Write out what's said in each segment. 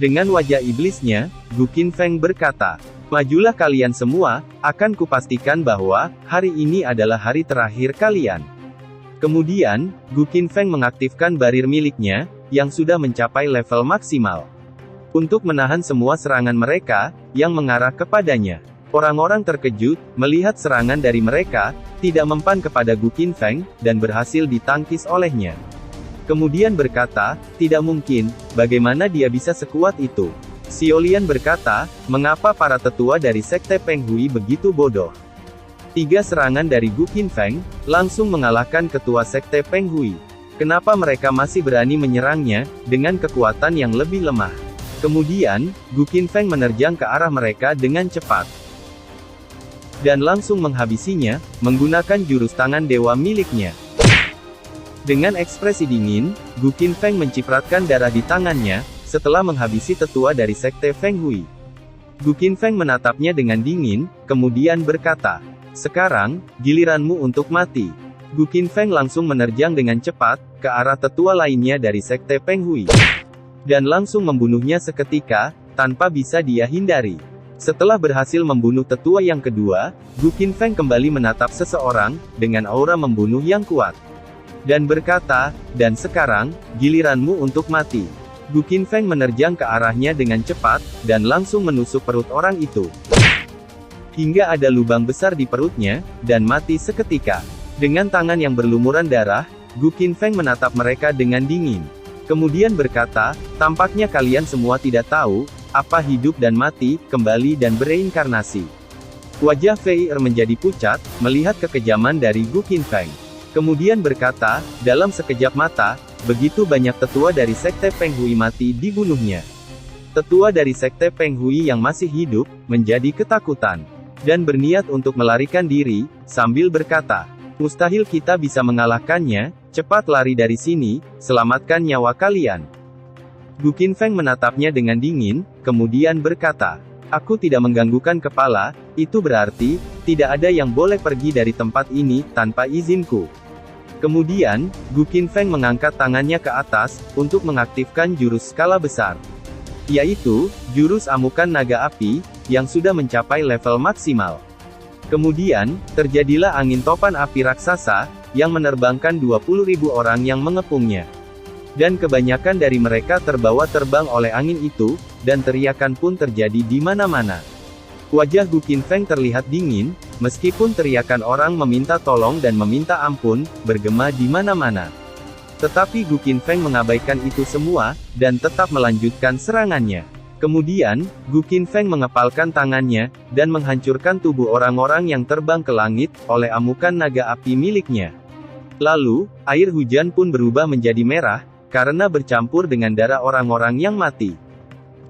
Dengan wajah iblisnya, Gu Qinfeng berkata, "Majulah kalian semua, akan kupastikan bahwa, hari ini adalah hari terakhir kalian." Kemudian, Gu Qinfeng mengaktifkan barir miliknya, yang sudah mencapai level maksimal. Untuk menahan semua serangan mereka, yang mengarah kepadanya. Orang-orang terkejut, melihat serangan dari mereka, tidak mempan kepada Gu Qinfeng, dan berhasil ditangkis olehnya. Kemudian berkata, "Tidak mungkin, bagaimana dia bisa sekuat itu?" Xiaolian berkata, "Mengapa para tetua dari Sekte Peng Hui begitu bodoh?" 3 serangan dari Gu Qinfeng, langsung mengalahkan ketua Sekte Peng Hui. Kenapa mereka masih berani menyerangnya, dengan kekuatan yang lebih lemah? Kemudian, Gu Qinfeng menerjang ke arah mereka dengan cepat. Dan langsung menghabisinya, menggunakan jurus tangan dewa miliknya. Dengan ekspresi dingin, Gu Qinfeng mencipratkan darah di tangannya, setelah menghabisi tetua dari Sekte Feng Hui. Gu Qinfeng menatapnya dengan dingin, kemudian berkata, "Sekarang, giliranmu untuk mati." Gu Qinfeng langsung menerjang dengan cepat, ke arah tetua lainnya dari Sekte Peng Hui. Dan langsung membunuhnya seketika, tanpa bisa dia hindari. Setelah berhasil membunuh tetua yang kedua, Gu Qinfeng kembali menatap seseorang, dengan aura membunuh yang kuat. Dan berkata, "Dan sekarang, giliranmu untuk mati." Gu Qinfeng menerjang ke arahnya dengan cepat, dan langsung menusuk perut orang itu. Hingga ada lubang besar di perutnya, dan mati seketika. Dengan tangan yang berlumuran darah, Gu Qinfeng menatap mereka dengan dingin. Kemudian berkata, "Tampaknya kalian semua tidak tahu, apa hidup dan mati, kembali dan bereinkarnasi." Wajah Fei Er menjadi pucat, melihat kekejaman dari Gu Qinfeng. Kemudian berkata, dalam sekejap mata, begitu banyak tetua dari Sekte Peng Hui mati dibunuhnya. Tetua dari Sekte Peng Hui yang masih hidup, menjadi ketakutan. Dan berniat untuk melarikan diri, sambil berkata, "Mustahil kita bisa mengalahkannya, cepat lari dari sini, selamatkan nyawa kalian." Gu Qinfeng menatapnya dengan dingin, kemudian berkata, "Aku tidak mengganggukan kepala, itu berarti, tidak ada yang boleh pergi dari tempat ini, tanpa izinku." Kemudian, Gu Qinfeng mengangkat tangannya ke atas, untuk mengaktifkan jurus skala besar. Yaitu, jurus amukan naga api, yang sudah mencapai level maksimal. Kemudian, terjadilah angin topan api raksasa, yang menerbangkan 20.000 orang yang mengepungnya. Dan kebanyakan dari mereka terbawa terbang oleh angin itu, dan teriakan pun terjadi di mana-mana. Wajah Gu Qinfeng terlihat dingin, meskipun teriakan orang meminta tolong dan meminta ampun, bergema di mana-mana. Tetapi Gu Qinfeng mengabaikan itu semua, dan tetap melanjutkan serangannya. Kemudian, Gu Qinfeng mengepalkan tangannya, dan menghancurkan tubuh orang-orang yang terbang ke langit, oleh amukan naga api miliknya. Lalu, air hujan pun berubah menjadi merah, karena bercampur dengan darah orang-orang yang mati.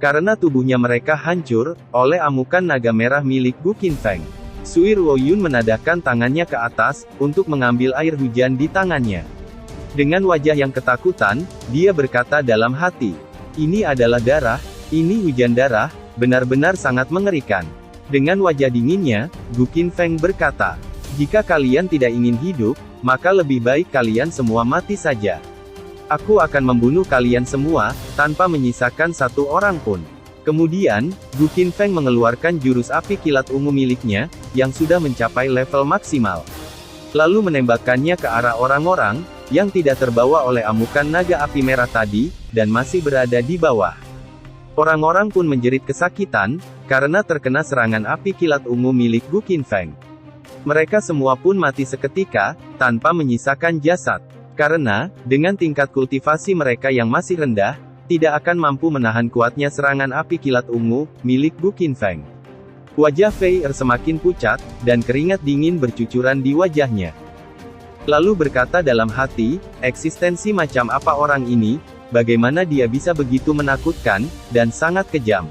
Karena tubuhnya mereka hancur, oleh amukan naga merah milik Gu Qinfeng. Sui Ruoyun menadahkan tangannya ke atas, untuk mengambil air hujan di tangannya. Dengan wajah yang ketakutan, dia berkata dalam hati, "Ini adalah darah, ini hujan darah, benar-benar sangat mengerikan." Dengan wajah dinginnya, Gu Qinfeng berkata, "Jika kalian tidak ingin hidup, maka lebih baik kalian semua mati saja. Aku akan membunuh kalian semua, tanpa menyisakan satu orang pun." Kemudian, Gu Qinfeng mengeluarkan jurus api kilat ungu miliknya, yang sudah mencapai level maksimal. Lalu menembakkannya ke arah orang-orang, yang tidak terbawa oleh amukan naga api merah tadi, dan masih berada di bawah. Orang-orang pun menjerit kesakitan, karena terkena serangan api kilat ungu milik Gu Qinfeng. Mereka semua pun mati seketika, tanpa menyisakan jasad. Karena, dengan tingkat kultivasi mereka yang masih rendah, tidak akan mampu menahan kuatnya serangan api kilat ungu, milik Gu Qinfeng. Wajah Fei Er semakin pucat, dan keringat dingin bercucuran di wajahnya. Lalu berkata dalam hati, eksistensi macam apa orang ini, bagaimana dia bisa begitu menakutkan, dan sangat kejam.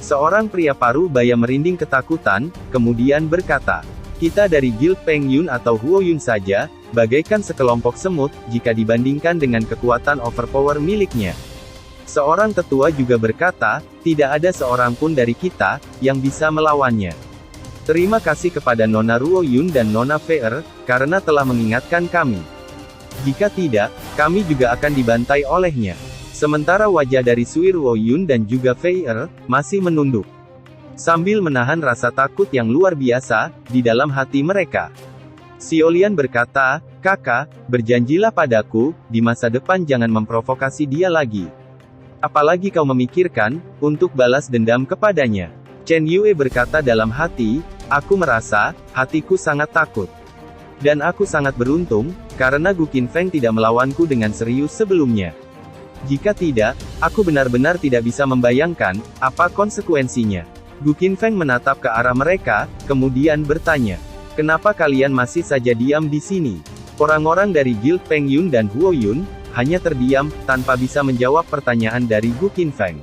Seorang pria paruh baya merinding ketakutan, kemudian berkata, "Kita dari Guild Peng Yun atau Huo Yun saja, bagaikan sekelompok semut, jika dibandingkan dengan kekuatan overpower miliknya." Seorang tetua juga berkata, "Tidak ada seorang pun dari kita, yang bisa melawannya. Terima kasih kepada Nona Ruo Yun dan Nona Fei Er, karena telah mengingatkan kami. Jika tidak, kami juga akan dibantai olehnya." Sementara wajah dari Sui Ruoyun dan juga Fei Er, masih menunduk. Sambil menahan rasa takut yang luar biasa, di dalam hati mereka. Xiaolian berkata, "Kakak, berjanjilah padaku, di masa depan jangan memprovokasi dia lagi. Apalagi kau memikirkan, untuk balas dendam kepadanya." Chen Yue berkata dalam hati, "Aku merasa, hatiku sangat takut. Dan aku sangat beruntung, karena Gu Qinfeng tidak melawanku dengan serius sebelumnya. Jika tidak, aku benar-benar tidak bisa membayangkan, apa konsekuensinya." Gu Qinfeng menatap ke arah mereka, kemudian bertanya, "Kenapa kalian masih saja diam di sini?" Orang-orang dari Guild Peng Yun dan Huo Yun, hanya terdiam, tanpa bisa menjawab pertanyaan dari Gu Qinfeng.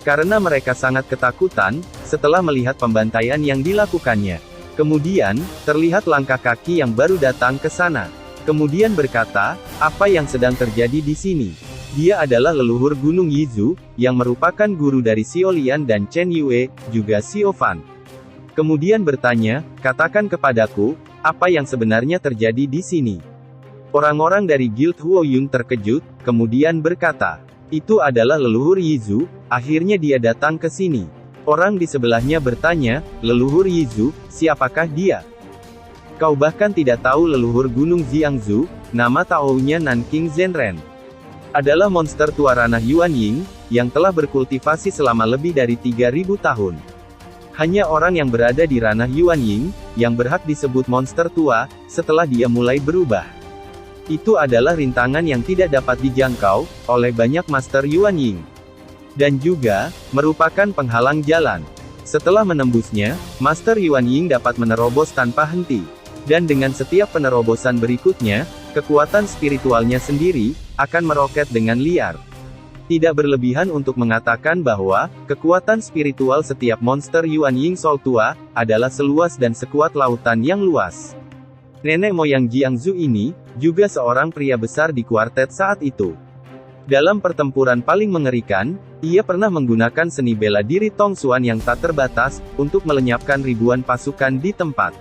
Karena mereka sangat ketakutan, setelah melihat pembantaian yang dilakukannya. Kemudian, terlihat langkah kaki yang baru datang ke sana. Kemudian berkata, "Apa yang sedang terjadi di sini?" Dia adalah leluhur Gunung Yizu, yang merupakan guru dari Xiaolian dan Chen Yue, juga Xiao Fan. Kemudian bertanya, "Katakan kepadaku, apa yang sebenarnya terjadi di sini?" Orang-orang dari Guild Huo Yun terkejut, kemudian berkata, "Itu adalah leluhur Yizu, akhirnya dia datang ke sini." Orang di sebelahnya bertanya, "Leluhur Yizu, siapakah dia?" "Kau bahkan tidak tahu leluhur Gunung Jiangzu, nama Taounya Nanking Zhenren. Adalah monster tua ranah Yuan Ying, yang telah berkultivasi selama lebih dari 3000 tahun. Hanya orang yang berada di ranah Yuan Ying, yang berhak disebut monster tua, setelah dia mulai berubah. Itu adalah rintangan yang tidak dapat dijangkau, oleh banyak Master Yuan Ying. Dan juga, merupakan penghalang jalan. Setelah menembusnya, Master Yuan Ying dapat menerobos tanpa henti. Dan dengan setiap penerobosan berikutnya, kekuatan spiritualnya sendiri, akan meroket dengan liar. Tidak berlebihan untuk mengatakan bahwa, kekuatan spiritual setiap monster Yuan Ying Soul tua, adalah seluas dan sekuat lautan yang luas. Nenek moyang Jiangzu ini, juga seorang pria besar di kuartet saat itu. Dalam pertempuran paling mengerikan, ia pernah menggunakan seni bela diri Tong Xuan yang tak terbatas, untuk melenyapkan ribuan pasukan di tempat.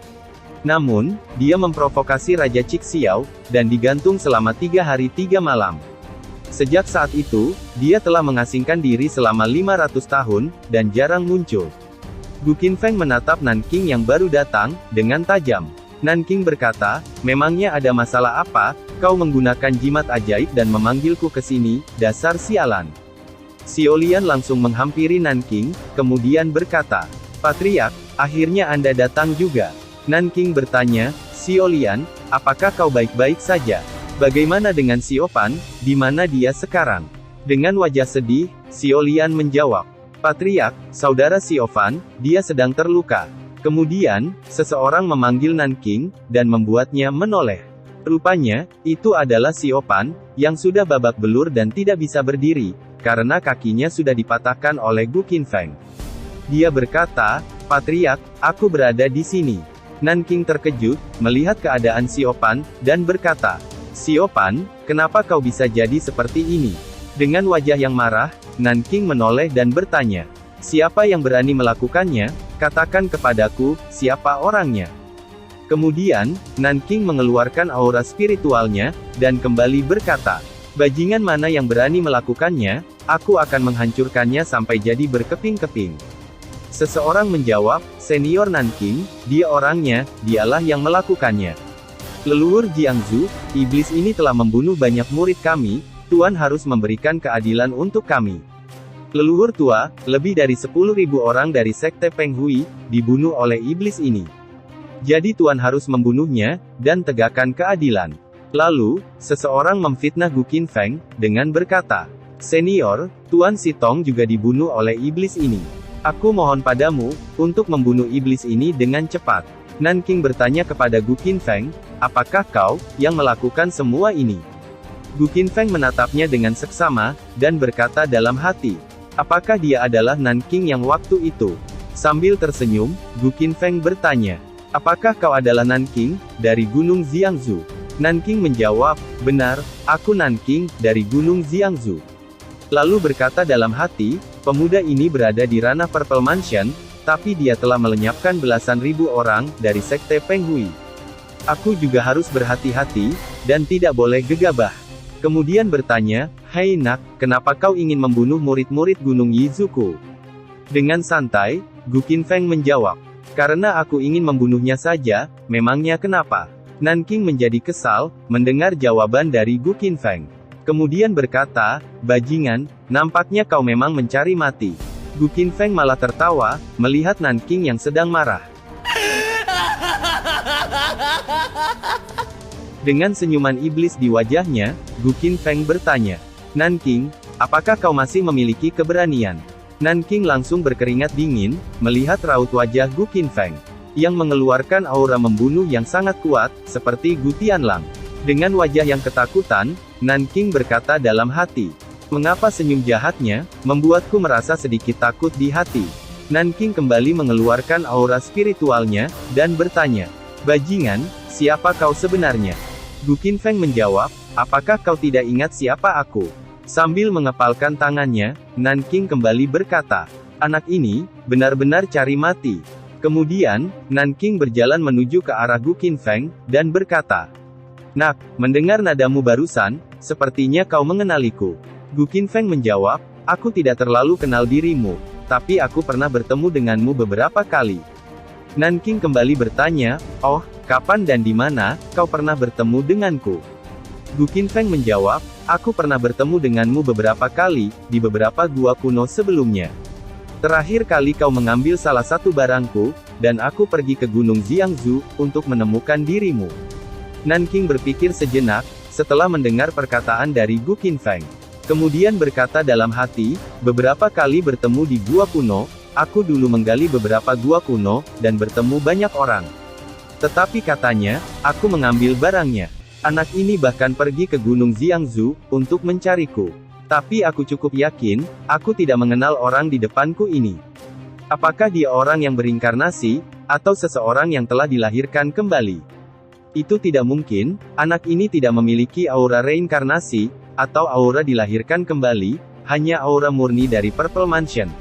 Namun, dia memprovokasi Raja Cixiao, dan digantung selama 3 hari 3 malam. Sejak saat itu, dia telah mengasingkan diri selama 500 tahun, dan jarang muncul. Gu Qinfeng menatap Nanking yang baru datang, dengan tajam. Nanking berkata, "Memangnya ada masalah apa? Kau menggunakan jimat ajaib dan memanggilku ke sini, dasar sialan." Xiaolian langsung menghampiri Nanking, kemudian berkata, "Patriark, akhirnya Anda datang juga." Nanking bertanya, "Xiaolian, apakah kau baik-baik saja? Bagaimana dengan Xiao Fan, di mana dia sekarang?" Dengan wajah sedih, Xiaolian menjawab, "Patriark, saudara Xiao Fan, dia sedang terluka." Kemudian, seseorang memanggil Nanking, dan membuatnya menoleh. Rupanya, itu adalah Xiao Fan, yang sudah babak belur dan tidak bisa berdiri, karena kakinya sudah dipatahkan oleh Gu Qinfeng. Dia berkata, "Patriark, aku berada di sini." Nanking terkejut, melihat keadaan Xiao Fan, dan berkata, "Xiao Fan, kenapa kau bisa jadi seperti ini?" Dengan wajah yang marah, Nanking menoleh dan bertanya, "Siapa yang berani melakukannya? Katakan kepadaku, siapa orangnya?" Kemudian, Nanking mengeluarkan aura spiritualnya, dan kembali berkata, "Bajingan mana yang berani melakukannya, aku akan menghancurkannya sampai jadi berkeping-keping." Seseorang menjawab, "Senior Nanking, dia orangnya, dialah yang melakukannya. Leluhur Jiangzu, iblis ini telah membunuh banyak murid kami, Tuan harus memberikan keadilan untuk kami. Leluhur tua, lebih dari 10.000 orang dari Sekte Peng Hui, dibunuh oleh iblis ini. Jadi Tuan harus membunuhnya, dan tegakkan keadilan." Lalu, seseorang memfitnah Gu Qinfeng, dengan berkata, "Senior, Tuan Sitong juga dibunuh oleh iblis ini. Aku mohon padamu, untuk membunuh iblis ini dengan cepat." Nanking bertanya kepada Gu Qinfeng, "Apakah kau, yang melakukan semua ini?" Gu Qinfeng menatapnya dengan seksama, dan berkata dalam hati, "Apakah dia adalah Nanking yang waktu itu?" Sambil tersenyum, Gu Qinfeng bertanya, "Apakah kau adalah Nanking, dari Gunung Jiangzu?" Nanking menjawab, "Benar, aku Nanking, dari Gunung Jiangzu." Lalu berkata dalam hati, "Pemuda ini berada di ranah Purple Mansion, tapi dia telah melenyapkan belasan ribu orang, dari Sekte Peng Hui. Aku juga harus berhati-hati, dan tidak boleh gegabah." Kemudian bertanya, "Hai nak, kenapa kau ingin membunuh murid-murid Gunung Yizuku?" Dengan santai, Gu Qinfeng menjawab, "Karena aku ingin membunuhnya saja, memangnya kenapa?" Nanking menjadi kesal, mendengar jawaban dari Gu Qinfeng. Kemudian berkata, "Bajingan, nampaknya kau memang mencari mati." Gu Qinfeng malah tertawa, melihat Nanking yang sedang marah. Dengan senyuman iblis di wajahnya, Gu Qinfeng bertanya, "Nanking, apakah kau masih memiliki keberanian?" Nanking langsung berkeringat dingin, melihat raut wajah Gu Qinfeng, yang mengeluarkan aura membunuh yang sangat kuat, seperti Gu Tianlang. Dengan wajah yang ketakutan, Nanking berkata dalam hati, "Mengapa senyum jahatnya, membuatku merasa sedikit takut di hati?" Nanking kembali mengeluarkan aura spiritualnya, dan bertanya, "Bajingan, siapa kau sebenarnya?" Gu Qinfeng menjawab, "Apakah kau tidak ingat siapa aku?" Sambil mengepalkan tangannya, Nanking kembali berkata, "Anak ini, benar-benar cari mati." Kemudian, Nanking berjalan menuju ke arah Gu Qinfeng, dan berkata, "Nak, mendengar nadamu barusan, sepertinya kau mengenaliku." Gu Qinfeng menjawab, "Aku tidak terlalu kenal dirimu, tapi aku pernah bertemu denganmu beberapa kali." Nanking kembali bertanya, "Oh, kapan dan di mana kau pernah bertemu denganku?" Gu Qinfeng menjawab, "Aku pernah bertemu denganmu beberapa kali, di beberapa gua kuno sebelumnya. Terakhir kali kau mengambil salah satu barangku, dan aku pergi ke Gunung Jiangzu, untuk menemukan dirimu." Nanking berpikir sejenak, setelah mendengar perkataan dari Gu Qinfeng. Kemudian berkata dalam hati, "Beberapa kali bertemu di gua kuno, aku dulu menggali beberapa gua kuno, dan bertemu banyak orang. Tetapi katanya, aku mengambil barangnya. Anak ini bahkan pergi ke Gunung Jiangzu, untuk mencariku. Tapi aku cukup yakin, aku tidak mengenal orang di depanku ini. Apakah dia orang yang berinkarnasi, atau seseorang yang telah dilahirkan kembali? Itu tidak mungkin, anak ini tidak memiliki aura reinkarnasi, atau aura dilahirkan kembali, hanya aura murni dari Purple Mansion."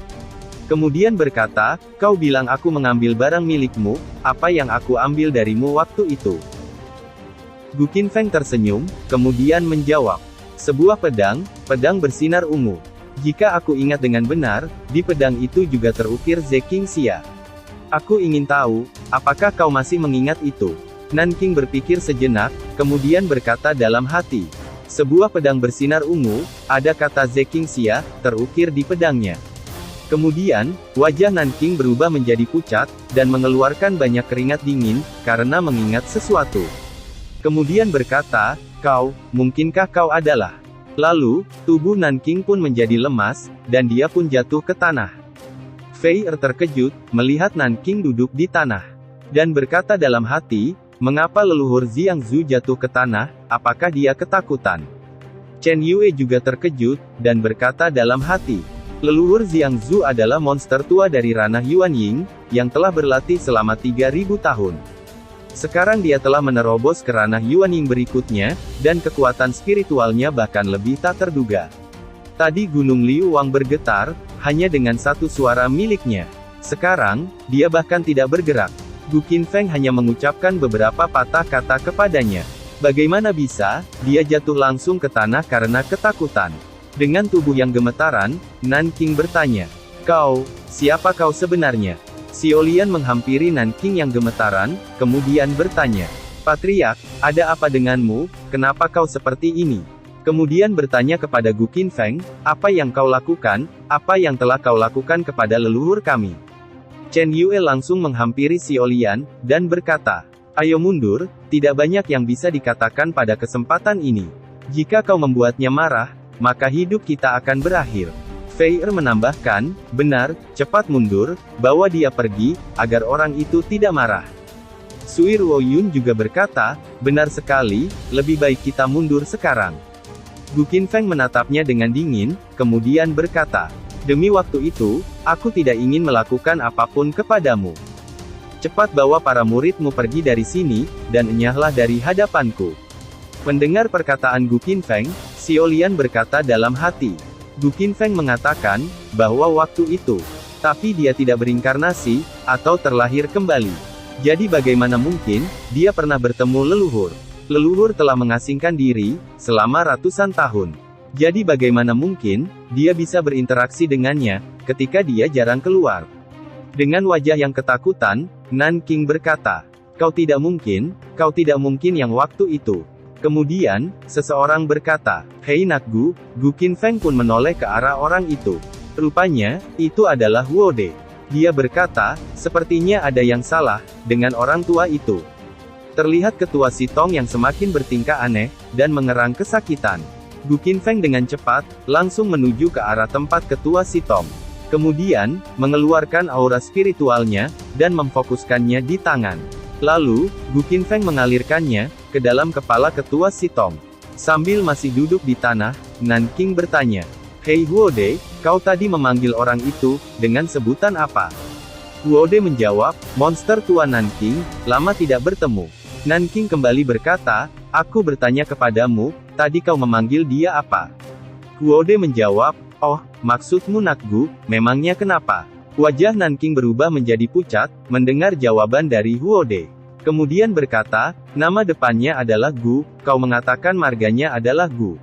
Kemudian berkata, "Kau bilang aku mengambil barang milikmu, apa yang aku ambil darimu waktu itu?" Gu Qinfeng tersenyum, kemudian menjawab, "Sebuah pedang, pedang bersinar ungu. Jika aku ingat dengan benar, di pedang itu juga terukir Zeking Xia. Aku ingin tahu, apakah kau masih mengingat itu?" Nanking berpikir sejenak, kemudian berkata dalam hati, "Sebuah pedang bersinar ungu, ada kata Zeking Xia, terukir di pedangnya." Kemudian, wajah Nanking berubah menjadi pucat, dan mengeluarkan banyak keringat dingin, karena mengingat sesuatu. Kemudian berkata, mungkinkah kau adalah?" Lalu, tubuh Nanking pun menjadi lemas, dan dia pun jatuh ke tanah. Fei Er terkejut, melihat Nanking duduk di tanah. Dan berkata dalam hati, "Mengapa leluhur Jiangzu jatuh ke tanah, apakah dia ketakutan?" Chen Yue juga terkejut, dan berkata dalam hati, "Leluhur Jiangzu adalah monster tua dari ranah Yuanying, yang telah berlatih selama 3000 tahun. Sekarang dia telah menerobos ke ranah Yuanying berikutnya, dan kekuatan spiritualnya bahkan lebih tak terduga." Tadi Gunung Liu Wang bergetar, hanya dengan satu suara miliknya. Sekarang, dia bahkan tidak bergerak. Gu Qinfeng hanya mengucapkan beberapa patah kata kepadanya. Bagaimana bisa, dia jatuh langsung ke tanah karena ketakutan. Dengan tubuh yang gemetaran, Nanking bertanya, siapa kau sebenarnya?" Xiaolian menghampiri Nanking yang gemetaran, kemudian bertanya, "Patriark, ada apa denganmu, kenapa kau seperti ini?" Kemudian bertanya kepada Gu Qinfeng, "Apa yang kau lakukan, apa yang telah kau lakukan kepada leluhur kami?" Chen Yue langsung menghampiri Xiaolian, dan berkata, "Ayo mundur, tidak banyak yang bisa dikatakan pada kesempatan ini. Jika kau membuatnya marah, maka hidup kita akan berakhir." Fei Er menambahkan, "Benar, cepat mundur, bawa dia pergi, agar orang itu tidak marah." Sui Ruoyun juga berkata, "Benar sekali, lebih baik kita mundur sekarang." Gu Qinfeng menatapnya dengan dingin, kemudian berkata, "Demi waktu itu, aku tidak ingin melakukan apapun kepadamu. Cepat bawa para muridmu pergi dari sini, dan enyahlah dari hadapanku." Mendengar perkataan Gu Qinfeng, Xiaolian berkata dalam hati, Gu Qinfeng mengatakan, bahwa waktu itu, tapi dia tidak berinkarnasi, atau terlahir kembali. Jadi bagaimana mungkin, dia pernah bertemu leluhur? Leluhur telah mengasingkan diri, selama ratusan tahun. Jadi bagaimana mungkin, dia bisa berinteraksi dengannya, ketika dia jarang keluar? Dengan wajah yang ketakutan, Nanking berkata, kau tidak mungkin yang waktu itu. Kemudian, seseorang berkata, hei Nakgu, Gu Qinfeng pun menoleh ke arah orang itu. Rupanya, itu adalah Huode. Dia berkata, sepertinya ada yang salah dengan orang tua itu. Terlihat ketua Sitong yang semakin bertingkah aneh, dan mengerang kesakitan. Gu Qinfeng dengan cepat, langsung menuju ke arah tempat ketua Sitong. Kemudian, mengeluarkan aura spiritualnya, dan memfokuskannya di tangan. Lalu, Gu Qinfeng mengalirkannya, ke dalam kepala ketua Sitong. Sambil masih duduk di tanah, Nanking bertanya, hei Huode, kau tadi memanggil orang itu, dengan sebutan apa? Huode menjawab, monster tua Nanking, lama tidak bertemu. Nanking kembali berkata, aku bertanya kepadamu, tadi kau memanggil dia apa? Huode menjawab, oh, maksudmu Nakgu, memangnya kenapa? Wajah Nanking berubah menjadi pucat, mendengar jawaban dari Huode. Kemudian berkata, nama depannya adalah Gu, kau mengatakan marganya adalah Gu.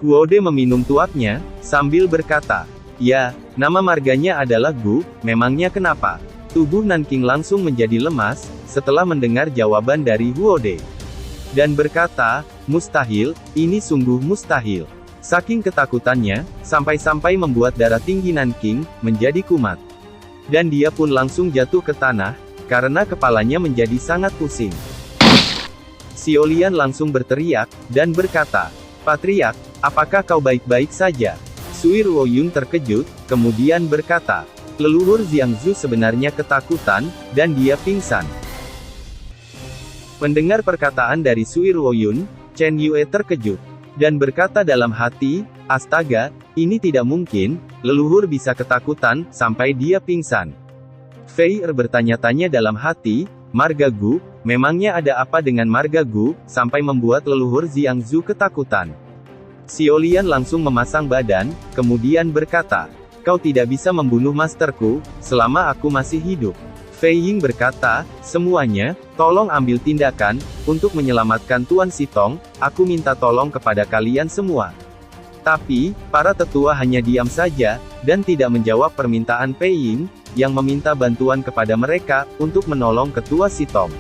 Huode meminum tuaknya, sambil berkata, ya, nama marganya adalah Gu, memangnya kenapa? Tubuh Nanking langsung menjadi lemas, setelah mendengar jawaban dari Huode. Dan berkata, mustahil, ini sungguh mustahil. Saking ketakutannya, sampai-sampai membuat darah tinggi Nanking, menjadi kumat. Dan dia pun langsung jatuh ke tanah, karena kepalanya menjadi sangat pusing. Xiaolian langsung berteriak, dan berkata, Patriark, apakah kau baik-baik saja? Sui Ruoyun terkejut, kemudian berkata, leluhur Jiangzu sebenarnya ketakutan, dan dia pingsan. Mendengar perkataan dari Sui Ruoyun, Chen Yue terkejut, dan berkata dalam hati, astaga, ini tidak mungkin, leluhur bisa ketakutan, sampai dia pingsan. Fei Er bertanya-tanya dalam hati, marga Gu, memangnya ada apa dengan marga Gu, sampai membuat leluhur Jiangzu ketakutan? Xiaolian langsung memasang badan, kemudian berkata, kau tidak bisa membunuh masterku, selama aku masih hidup. Fei Ying berkata, semuanya, tolong ambil tindakan, untuk menyelamatkan Tuan Sitong, aku minta tolong kepada kalian semua. Tapi, para tetua hanya diam saja, dan tidak menjawab permintaan Fei Ying, yang meminta bantuan kepada mereka, untuk menolong ketua Sitong.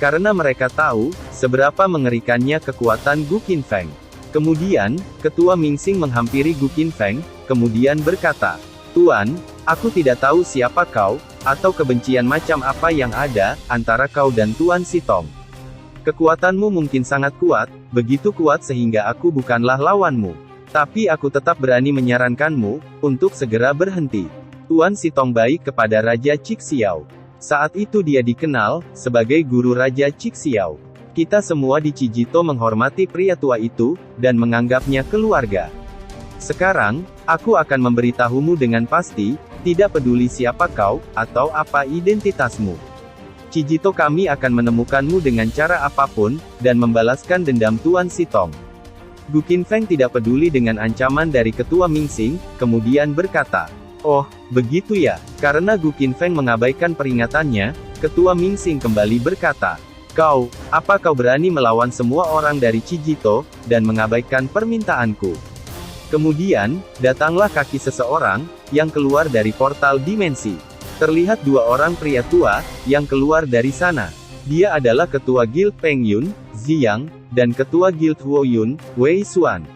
Karena mereka tahu, seberapa mengerikannya kekuatan Gu Qinfeng. Kemudian, ketua Mingxing menghampiri Gu Qinfeng, kemudian berkata, Tuan, aku tidak tahu siapa kau, atau kebencian macam apa yang ada, antara kau dan Tuan Sitong. Kekuatanmu mungkin sangat kuat, begitu kuat sehingga aku bukanlah lawanmu. Tapi aku tetap berani menyarankanmu, untuk segera berhenti. Tuan Sitong baik kepada Raja Cixiao. Saat itu dia dikenal, sebagai guru Raja Cixiao. Kita semua di Cijito menghormati pria tua itu, dan menganggapnya keluarga. Sekarang, aku akan memberitahumu dengan pasti, tidak peduli siapa kau, atau apa identitasmu. Cijito kami akan menemukanmu dengan cara apapun, dan membalaskan dendam Tuan Sitong. Gu Qinfeng tidak peduli dengan ancaman dari ketua Mingxing, kemudian berkata, oh, begitu ya, karena Gu Qinfeng mengabaikan peringatannya, ketua Mingxing kembali berkata, apa kau berani melawan semua orang dari Cijito, dan mengabaikan permintaanku? Kemudian, datanglah kaki seseorang, yang keluar dari portal dimensi. Terlihat dua orang pria tua, yang keluar dari sana. Dia adalah ketua Guild Peng Yun, Ziyang, dan ketua Guild Huoyun, Wei Xuan.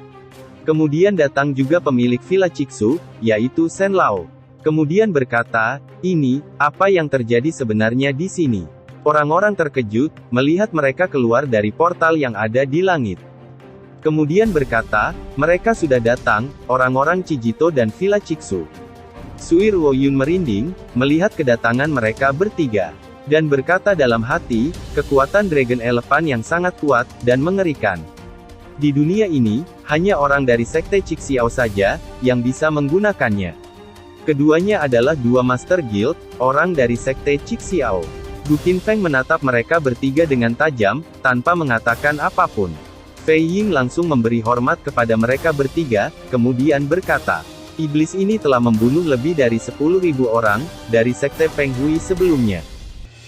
Kemudian datang juga pemilik Villa Cixu, yaitu Shen Lao. Kemudian berkata, ini, apa yang terjadi sebenarnya di sini? Orang-orang terkejut, melihat mereka keluar dari portal yang ada di langit. Kemudian berkata, mereka sudah datang, orang-orang Cijito dan Villa Cixu. Sui Ruoyun merinding, melihat kedatangan mereka bertiga. Dan berkata dalam hati, kekuatan Dragon Elephant yang sangat kuat, dan mengerikan. Di dunia ini, hanya orang dari Sekte Cixiao saja, yang bisa menggunakannya. Keduanya adalah dua Master Guild, orang dari Sekte Cixiao. Gu Qinfeng menatap mereka bertiga dengan tajam, tanpa mengatakan apapun. Fei Ying langsung memberi hormat kepada mereka bertiga, kemudian berkata, iblis ini telah membunuh lebih dari 10.000 orang, dari Sekte Feng Hui sebelumnya.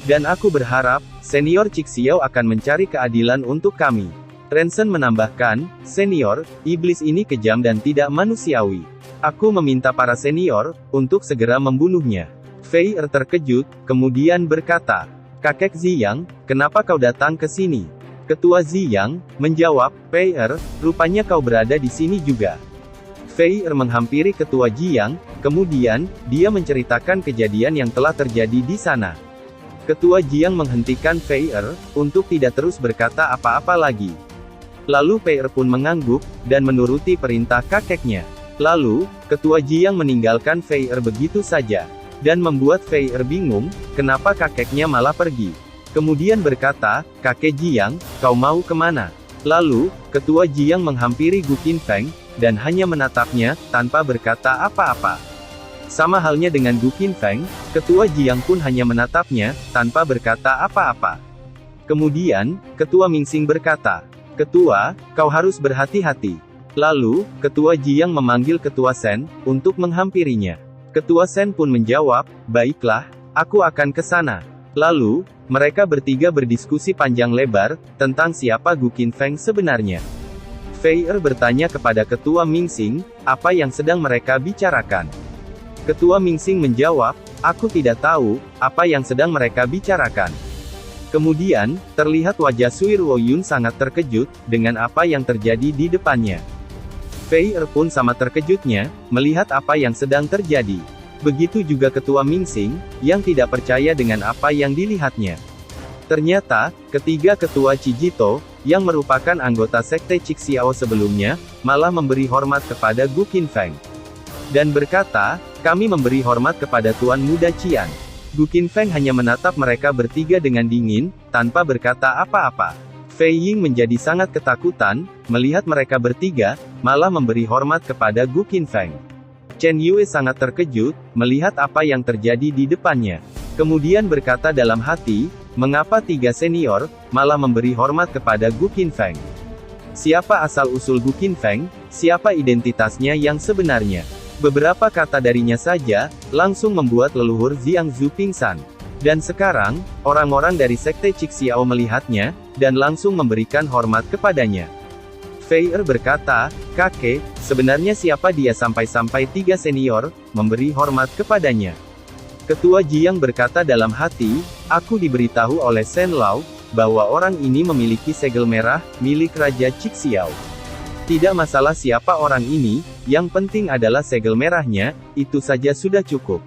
Dan aku berharap, Senior Cixiao akan mencari keadilan untuk kami. Ranson menambahkan, "Senior, iblis ini kejam dan tidak manusiawi. Aku meminta para senior untuk segera membunuhnya." Fei terkejut, kemudian berkata, "Kakek Ziyang, kenapa kau datang ke sini?" Ketua Ziyang menjawab, "Fei, rupanya kau berada di sini juga." Fei menghampiri Ketua Ziyang, kemudian dia menceritakan kejadian yang telah terjadi di sana. Ketua Ziyang menghentikan Fei untuk tidak terus berkata apa-apa lagi. Lalu Fei pun mengangguk dan menuruti perintah kakeknya. Lalu, Ketua Ziyang meninggalkan Fei begitu saja, dan membuat Fei bingung, kenapa kakeknya malah pergi. Kemudian berkata, "Kakek Ziyang, kau mau kemana?" Lalu, Ketua Ziyang menghampiri Gu Qinfeng, dan hanya menatapnya, tanpa berkata apa-apa. Sama halnya dengan Gu Qinfeng, Ketua Ziyang pun hanya menatapnya, tanpa berkata apa-apa. Kemudian, Ketua Mingxing berkata, "Ketua, kau harus berhati-hati." Lalu, Ketua Ziyang memanggil Ketua Shen, untuk menghampirinya. Ketua Shen pun menjawab, "Baiklah, aku akan ke sana." Lalu, mereka bertiga berdiskusi panjang lebar, tentang siapa Gu Qinfeng sebenarnya. Fei bertanya kepada Ketua Mingxing, apa yang sedang mereka bicarakan. Ketua Mingxing menjawab, "Aku tidak tahu, apa yang sedang mereka bicarakan." Kemudian, terlihat wajah Sui Ruoyun sangat terkejut, dengan apa yang terjadi di depannya. Fei pun sama terkejutnya, melihat apa yang sedang terjadi. Begitu juga Ketua Mingxing, yang tidak percaya dengan apa yang dilihatnya. Ternyata, ketiga Ketua Chijito, yang merupakan anggota Sekte Cixiao sebelumnya, malah memberi hormat kepada Gu Qinfeng. Dan berkata, "Kami memberi hormat kepada Tuan Muda Qian." Gu Qinfeng hanya menatap mereka bertiga dengan dingin, tanpa berkata apa-apa. Fei Ying menjadi sangat ketakutan, melihat mereka bertiga, malah memberi hormat kepada Gu Qinfeng. Chen Yue sangat terkejut, melihat apa yang terjadi di depannya. Kemudian berkata dalam hati, mengapa tiga senior, malah memberi hormat kepada Gu Qinfeng? Siapa asal-usul Gu Qinfeng? Siapa identitasnya yang sebenarnya? Beberapa kata darinya saja, langsung membuat leluhur Jiangzu pingsan. Dan sekarang, orang-orang dari Sekte Cixiao melihatnya, dan langsung memberikan hormat kepadanya. Fei berkata, "Kakek, sebenarnya siapa dia sampai-sampai tiga senior, memberi hormat kepadanya?" Ketua Jiang berkata dalam hati, "Aku diberitahu oleh Shen Lao, bahwa orang ini memiliki segel merah, milik Raja Cixiao. Tidak masalah siapa orang ini, yang penting adalah segel merahnya, itu saja sudah cukup.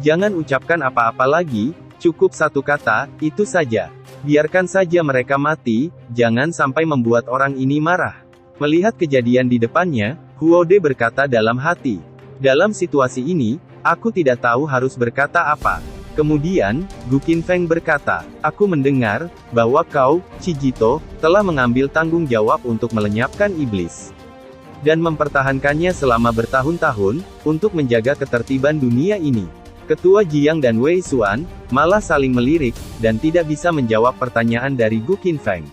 Jangan ucapkan apa-apa lagi, cukup satu kata, itu saja. Biarkan saja mereka mati, jangan sampai membuat orang ini marah." Melihat kejadian di depannya, Huode berkata dalam hati, "Dalam situasi ini, aku tidak tahu harus berkata apa." Kemudian, Gu Qinfeng berkata, "Aku mendengar, bahwa kau, Chijito, telah mengambil tanggung jawab untuk melenyapkan iblis. Dan mempertahankannya selama bertahun-tahun, untuk menjaga ketertiban dunia ini." Ketua Jiang dan Wei Xuan, malah saling melirik, dan tidak bisa menjawab pertanyaan dari Gu Qinfeng.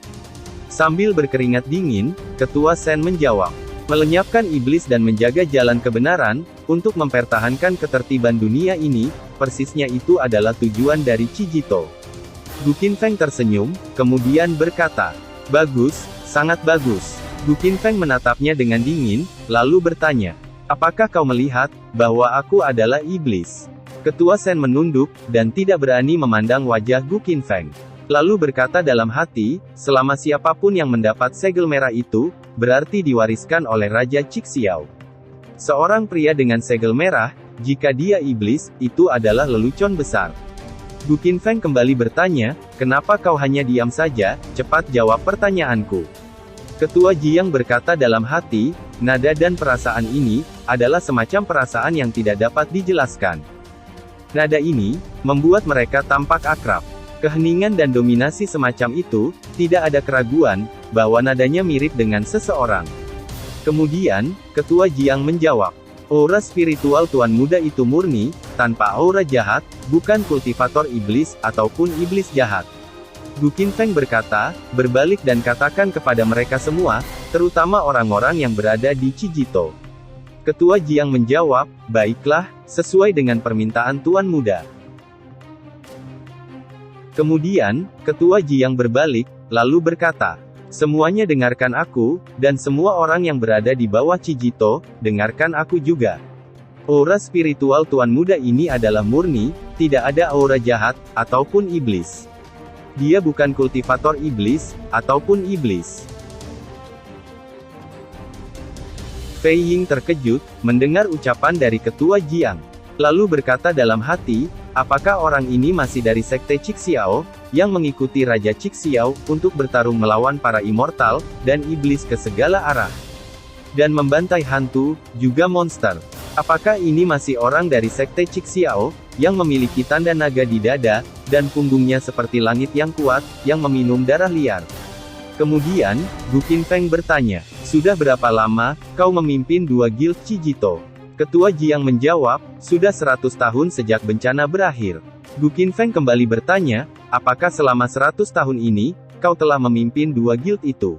Sambil berkeringat dingin, Ketua Shen menjawab, "Melenyapkan iblis dan menjaga jalan kebenaran, untuk mempertahankan ketertiban dunia ini, persisnya itu adalah tujuan dari Chijito." Gu Qinfeng tersenyum, kemudian berkata, "Bagus, sangat bagus." Gu Qinfeng menatapnya dengan dingin, lalu bertanya, "Apakah kau melihat, bahwa aku adalah iblis?" Ketua Shen menunduk, dan tidak berani memandang wajah Gu Qinfeng. Lalu berkata dalam hati, "Selama siapapun yang mendapat segel merah itu, berarti diwariskan oleh Raja Cixiao. Seorang pria dengan segel merah, jika dia iblis, itu adalah lelucon besar." Gu Qinfeng kembali bertanya, "Kenapa kau hanya diam saja, cepat jawab pertanyaanku." Ketua Jiang berkata dalam hati, "Nada dan perasaan ini, adalah semacam perasaan yang tidak dapat dijelaskan. Nada ini, membuat mereka tampak akrab. Keheningan dan dominasi semacam itu, tidak ada keraguan, bahwa nadanya mirip dengan seseorang." Kemudian, Ketua Jiang menjawab, "Aura spiritual Tuan Muda itu murni, tanpa aura jahat, bukan kultivator iblis, ataupun iblis jahat." Gu Qinfeng berkata, "Berbalik dan katakan kepada mereka semua, terutama orang-orang yang berada di Chijito." Ketua Jiang menjawab, "Baiklah, sesuai dengan permintaan Tuan Muda." Kemudian, Ketua Jiang berbalik, lalu berkata, Semuanya dengarkan aku, dan semua orang yang berada di bawah Chijito, dengarkan aku juga. Aura spiritual Tuan Muda ini adalah murni, tidak ada aura jahat, ataupun iblis. Dia bukan kultivator iblis, ataupun iblis. Fei Ying terkejut, mendengar ucapan dari Ketua Jiang. Lalu berkata dalam hati, apakah orang ini masih dari Sekte Cixiao, yang mengikuti Raja Cixiao, untuk bertarung melawan para immortal, dan iblis ke segala arah. Dan membantai hantu, juga monster. Apakah ini masih orang dari Sekte Cixiao, yang memiliki tanda naga di dada, dan punggungnya seperti langit yang kuat, yang meminum darah liar? Kemudian, Gu Qinfeng bertanya, sudah berapa lama, kau memimpin 2 guild Chijito? Ketua Jiang menjawab, sudah 100 tahun sejak bencana berakhir. Gu Qinfeng kembali bertanya, apakah selama 100 tahun ini, kau telah memimpin 2 guild itu?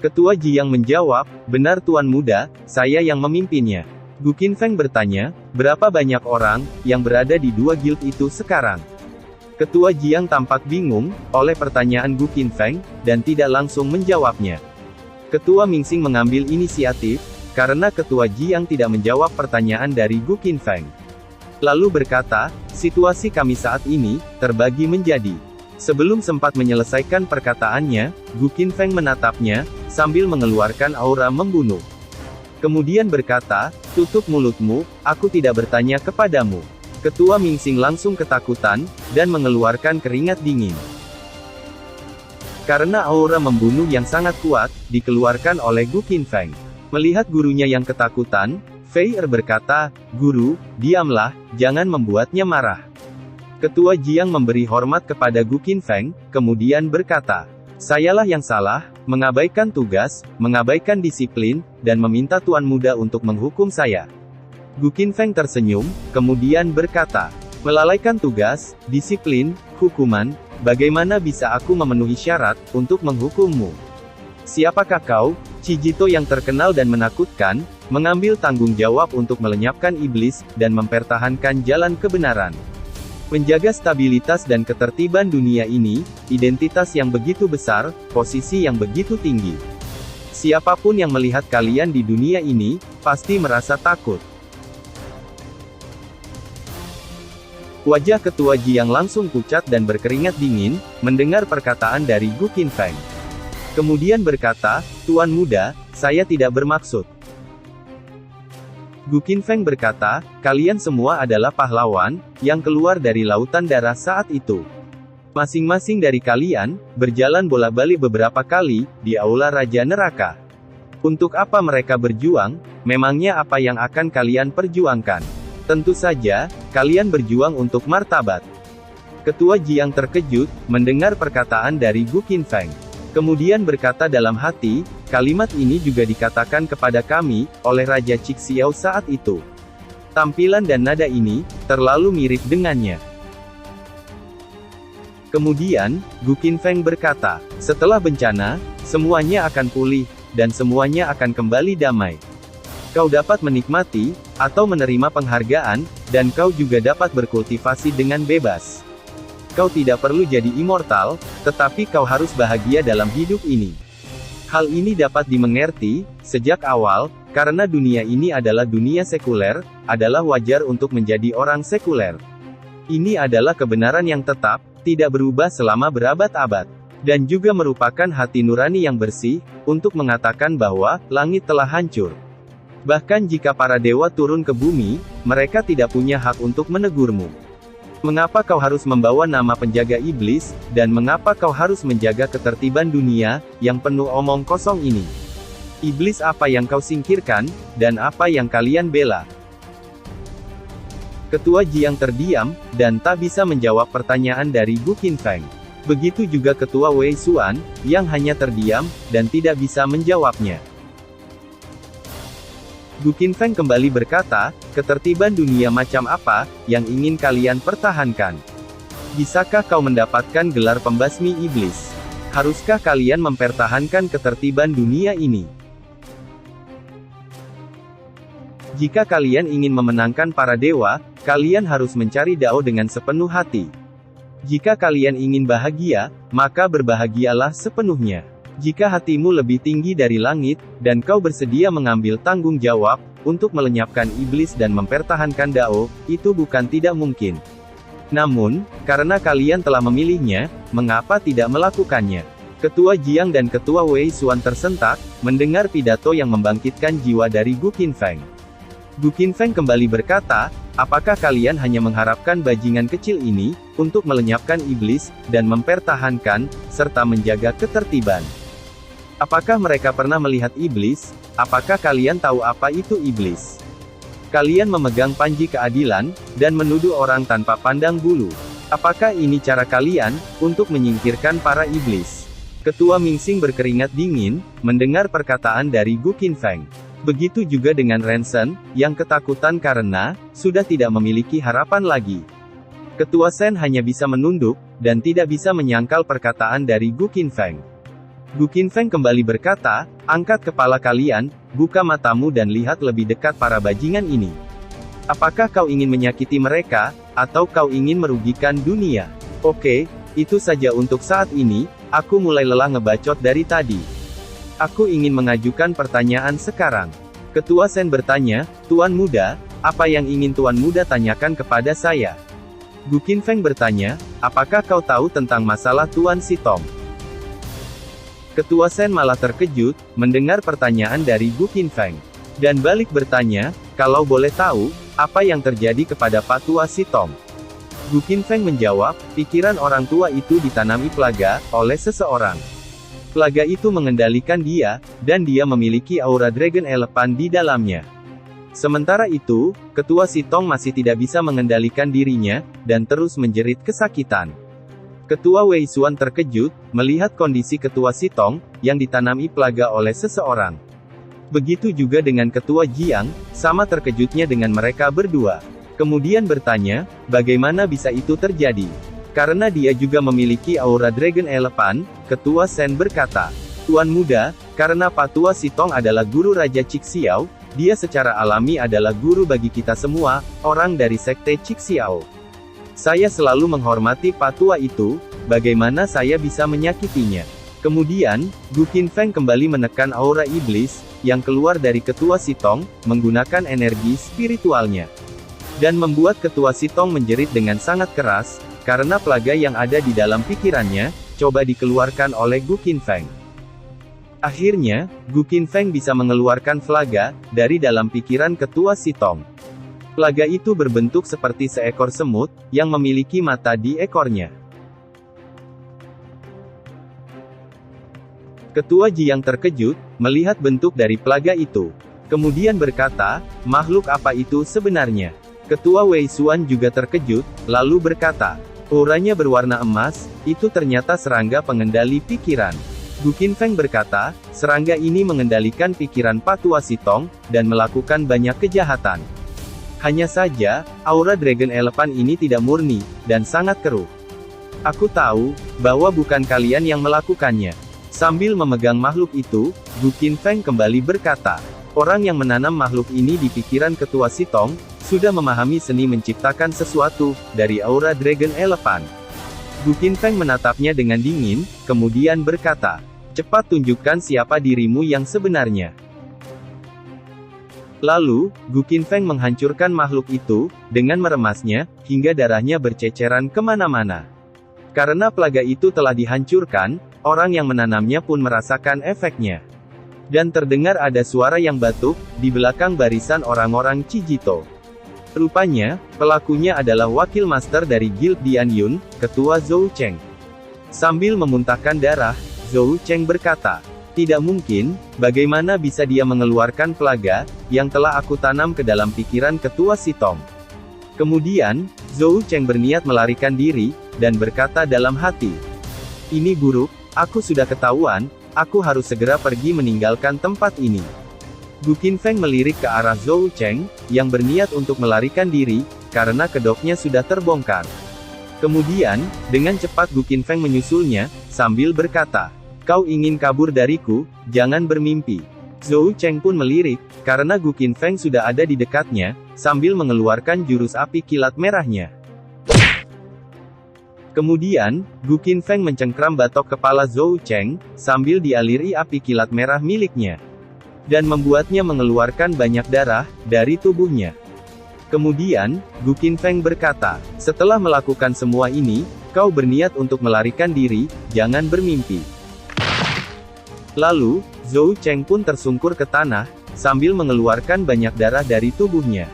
Ketua Jiang menjawab, benar Tuan Muda, saya yang memimpinnya. Gu Qinfeng bertanya, berapa banyak orang, yang berada di 2 guild itu sekarang? Ketua Jiang tampak bingung, oleh pertanyaan Gu Qinfeng, dan tidak langsung menjawabnya. Ketua Mingxing mengambil inisiatif, karena Ketua Jiang tidak menjawab pertanyaan dari Gu Qinfeng. Lalu berkata, situasi kami saat ini, terbagi menjadi. Sebelum sempat menyelesaikan perkataannya, Gu Qinfeng menatapnya, sambil mengeluarkan aura membunuh. Kemudian berkata, tutup mulutmu, aku tidak bertanya kepadamu. Ketua Mingxing langsung ketakutan, dan mengeluarkan keringat dingin. Karena aura membunuh yang sangat kuat, dikeluarkan oleh Gu Qinfeng. Melihat gurunya yang ketakutan, Fei Er berkata, Guru, diamlah, jangan membuatnya marah. Ketua Jiang memberi hormat kepada Gu Qinfeng, kemudian berkata, sayalah yang salah, mengabaikan tugas, mengabaikan disiplin, dan meminta Tuan Muda untuk menghukum saya. Gu Qinfeng tersenyum, kemudian berkata, melalaikan tugas, disiplin, hukuman, bagaimana bisa aku memenuhi syarat, untuk menghukummu? Siapakah kau, Chijito yang terkenal dan menakutkan, mengambil tanggung jawab untuk melenyapkan iblis, dan mempertahankan jalan kebenaran? Menjaga stabilitas dan ketertiban dunia ini, identitas yang begitu besar, posisi yang begitu tinggi. Siapapun yang melihat kalian di dunia ini, pasti merasa takut. Wajah Ketua Jiang langsung pucat dan berkeringat dingin, mendengar perkataan dari Gu Qinfeng. Kemudian berkata, Tuan Muda, saya tidak bermaksud. Gu Qinfeng berkata, kalian semua adalah pahlawan, yang keluar dari lautan darah saat itu. Masing-masing dari kalian, berjalan bolak-balik beberapa kali, di aula Raja Neraka. Untuk apa mereka berjuang, memangnya apa yang akan kalian perjuangkan? Tentu saja, kalian berjuang untuk martabat. Ketua Jiang terkejut, mendengar perkataan dari Gu Qinfeng. Kemudian berkata dalam hati, kalimat ini juga dikatakan kepada kami, oleh Raja Cixiao saat itu. Tampilan dan nada ini, terlalu mirip dengannya. Kemudian, Gu Qinfeng berkata, setelah bencana, semuanya akan pulih, dan semuanya akan kembali damai. Kau dapat menikmati, atau menerima penghargaan, dan kau juga dapat berkultivasi dengan bebas. Kau tidak perlu jadi immortal, tetapi kau harus bahagia dalam hidup ini. Hal ini dapat dimengerti, sejak awal, karena dunia ini adalah dunia sekuler, adalah wajar untuk menjadi orang sekuler. Ini adalah kebenaran yang tetap, tidak berubah selama berabad-abad. Dan juga merupakan hati nurani yang bersih, untuk mengatakan bahwa, langit telah hancur. Bahkan jika para dewa turun ke bumi, mereka tidak punya hak untuk menegurmu. Mengapa kau harus membawa nama penjaga iblis, dan mengapa kau harus menjaga ketertiban dunia, yang penuh omong kosong ini? Iblis apa yang kau singkirkan, dan apa yang kalian bela? Ketua Jiang terdiam, dan tak bisa menjawab pertanyaan dari Gu Qinfeng. Begitu juga Ketua Wei Xuan, yang hanya terdiam, dan tidak bisa menjawabnya. Gu Qinfeng kembali berkata, ketertiban dunia macam apa, yang ingin kalian pertahankan? Bisakah kau mendapatkan gelar pembasmi iblis? Haruskah kalian mempertahankan ketertiban dunia ini? Jika kalian ingin memenangkan para dewa, kalian harus mencari Dao dengan sepenuh hati. Jika kalian ingin bahagia, maka berbahagialah sepenuhnya. Jika hatimu lebih tinggi dari langit, dan kau bersedia mengambil tanggung jawab, untuk melenyapkan iblis dan mempertahankan Dao, itu bukan tidak mungkin. Namun, karena kalian telah memilihnya, mengapa tidak melakukannya? Ketua Jiang dan Ketua Wei Xuan tersentak, mendengar pidato yang membangkitkan jiwa dari Gu Qinfeng. Gu Qinfeng kembali berkata, apakah kalian hanya mengharapkan bajingan kecil ini, untuk melenyapkan iblis, dan mempertahankan, serta menjaga ketertiban? Apakah mereka pernah melihat iblis? Apakah kalian tahu apa itu iblis? Kalian memegang panji keadilan, dan menuduh orang tanpa pandang bulu. Apakah ini cara kalian, untuk menyingkirkan para iblis? Ketua Mingxing berkeringat dingin, mendengar perkataan dari Gu Qinfeng. Begitu juga dengan Ren Shen, yang ketakutan karena, sudah tidak memiliki harapan lagi. Ketua Shen hanya bisa menunduk, dan tidak bisa menyangkal perkataan dari Gu Qinfeng. Gu Qinfeng kembali berkata, angkat kepala kalian, buka matamu dan lihat lebih dekat para bajingan ini. Apakah kau ingin menyakiti mereka, atau kau ingin merugikan dunia? Oke, itu saja untuk saat ini, aku mulai lelah ngebacot dari tadi. Aku ingin mengajukan pertanyaan sekarang. Ketua Shen bertanya, Tuan Muda, apa yang ingin Tuan Muda tanyakan kepada saya? Gu Qinfeng bertanya, apakah kau tahu tentang masalah Tuan Sitong? Ketua Shen malah terkejut, mendengar pertanyaan dari Gu Qinfeng. Dan balik bertanya, kalau boleh tahu, apa yang terjadi kepada Pak Tua Sitong? Gu Qinfeng menjawab, pikiran orang tua itu ditanami plaga, oleh seseorang. Plaga itu mengendalikan dia, dan dia memiliki aura Dragon Elephant di dalamnya. Sementara itu, Ketua Sitong masih tidak bisa mengendalikan dirinya, dan terus menjerit kesakitan. Ketua Wei Xuan terkejut, melihat kondisi Ketua Sitong, yang ditanami plaga oleh seseorang. Begitu juga dengan Ketua Jiang, sama terkejutnya dengan mereka berdua. Kemudian bertanya, bagaimana bisa itu terjadi? Karena dia juga memiliki aura Dragon Elephant, Ketua Shen berkata, Tuan Muda, karena Pak Tua Sitong adalah guru Raja Cixiao, dia secara alami adalah guru bagi kita semua, orang dari Sekte Cixiao. Saya selalu menghormati Pak Tua itu, bagaimana saya bisa menyakitinya? Kemudian, Gu Qinfeng kembali menekan aura iblis, yang keluar dari Ketua Sitong, menggunakan energi spiritualnya. Dan membuat Ketua Sitong menjerit dengan sangat keras, karena plaga yang ada di dalam pikirannya, coba dikeluarkan oleh Gu Qinfeng. Akhirnya, Gu Qinfeng bisa mengeluarkan plaga, dari dalam pikiran Ketua Sitong. Plaga itu berbentuk seperti seekor semut, yang memiliki mata di ekornya. Ketua Jiang terkejut, melihat bentuk dari plaga itu. Kemudian berkata, makhluk apa itu sebenarnya? Ketua Wei Xuan juga terkejut, lalu berkata, auranya berwarna emas, itu ternyata serangga pengendali pikiran. Gu Qinfeng berkata, serangga ini mengendalikan pikiran Pak Tua Sitong, dan melakukan banyak kejahatan. Hanya saja, aura Dragon Elephant ini tidak murni, dan sangat keruh. Aku tahu, bahwa bukan kalian yang melakukannya. Sambil memegang makhluk itu, Gu Qinfeng kembali berkata, orang yang menanam makhluk ini di pikiran Ketua Sitong, sudah memahami seni menciptakan sesuatu, dari aura Dragon Elephant. Gu Qinfeng menatapnya dengan dingin, kemudian berkata, cepat tunjukkan siapa dirimu yang sebenarnya. Lalu, Gu Qinfeng menghancurkan makhluk itu, dengan meremasnya, hingga darahnya berceceran kemana-mana. Karena plaga itu telah dihancurkan, orang yang menanamnya pun merasakan efeknya. Dan terdengar ada suara yang batuk, di belakang barisan orang-orang Cijito. Rupanya, pelakunya adalah wakil master dari Guild Dian Yun, Ketua Zhou Cheng. Sambil memuntahkan darah, Zhou Cheng berkata, tidak mungkin, bagaimana bisa dia mengeluarkan plaga, yang telah aku tanam ke dalam pikiran Ketua Sitong. Kemudian, Zhou Cheng berniat melarikan diri, dan berkata dalam hati, ini buruk, aku sudah ketahuan, aku harus segera pergi meninggalkan tempat ini. Gu Qinfeng melirik ke arah Zhou Cheng, yang berniat untuk melarikan diri, karena kedoknya sudah terbongkar. Kemudian, dengan cepat Gu Qinfeng menyusulnya, sambil berkata, kau ingin kabur dariku, jangan bermimpi. Zhou Cheng pun melirik, karena Gu Qinfeng sudah ada di dekatnya, sambil mengeluarkan jurus api kilat merahnya. Kemudian, Gu Qinfeng mencengkram batok kepala Zhou Cheng, sambil dialiri api kilat merah miliknya. Dan membuatnya mengeluarkan banyak darah, dari tubuhnya. Kemudian, Gu Qinfeng berkata, setelah melakukan semua ini, kau berniat untuk melarikan diri, jangan bermimpi. Lalu, Zhou Cheng pun tersungkur ke tanah, sambil mengeluarkan banyak darah dari tubuhnya.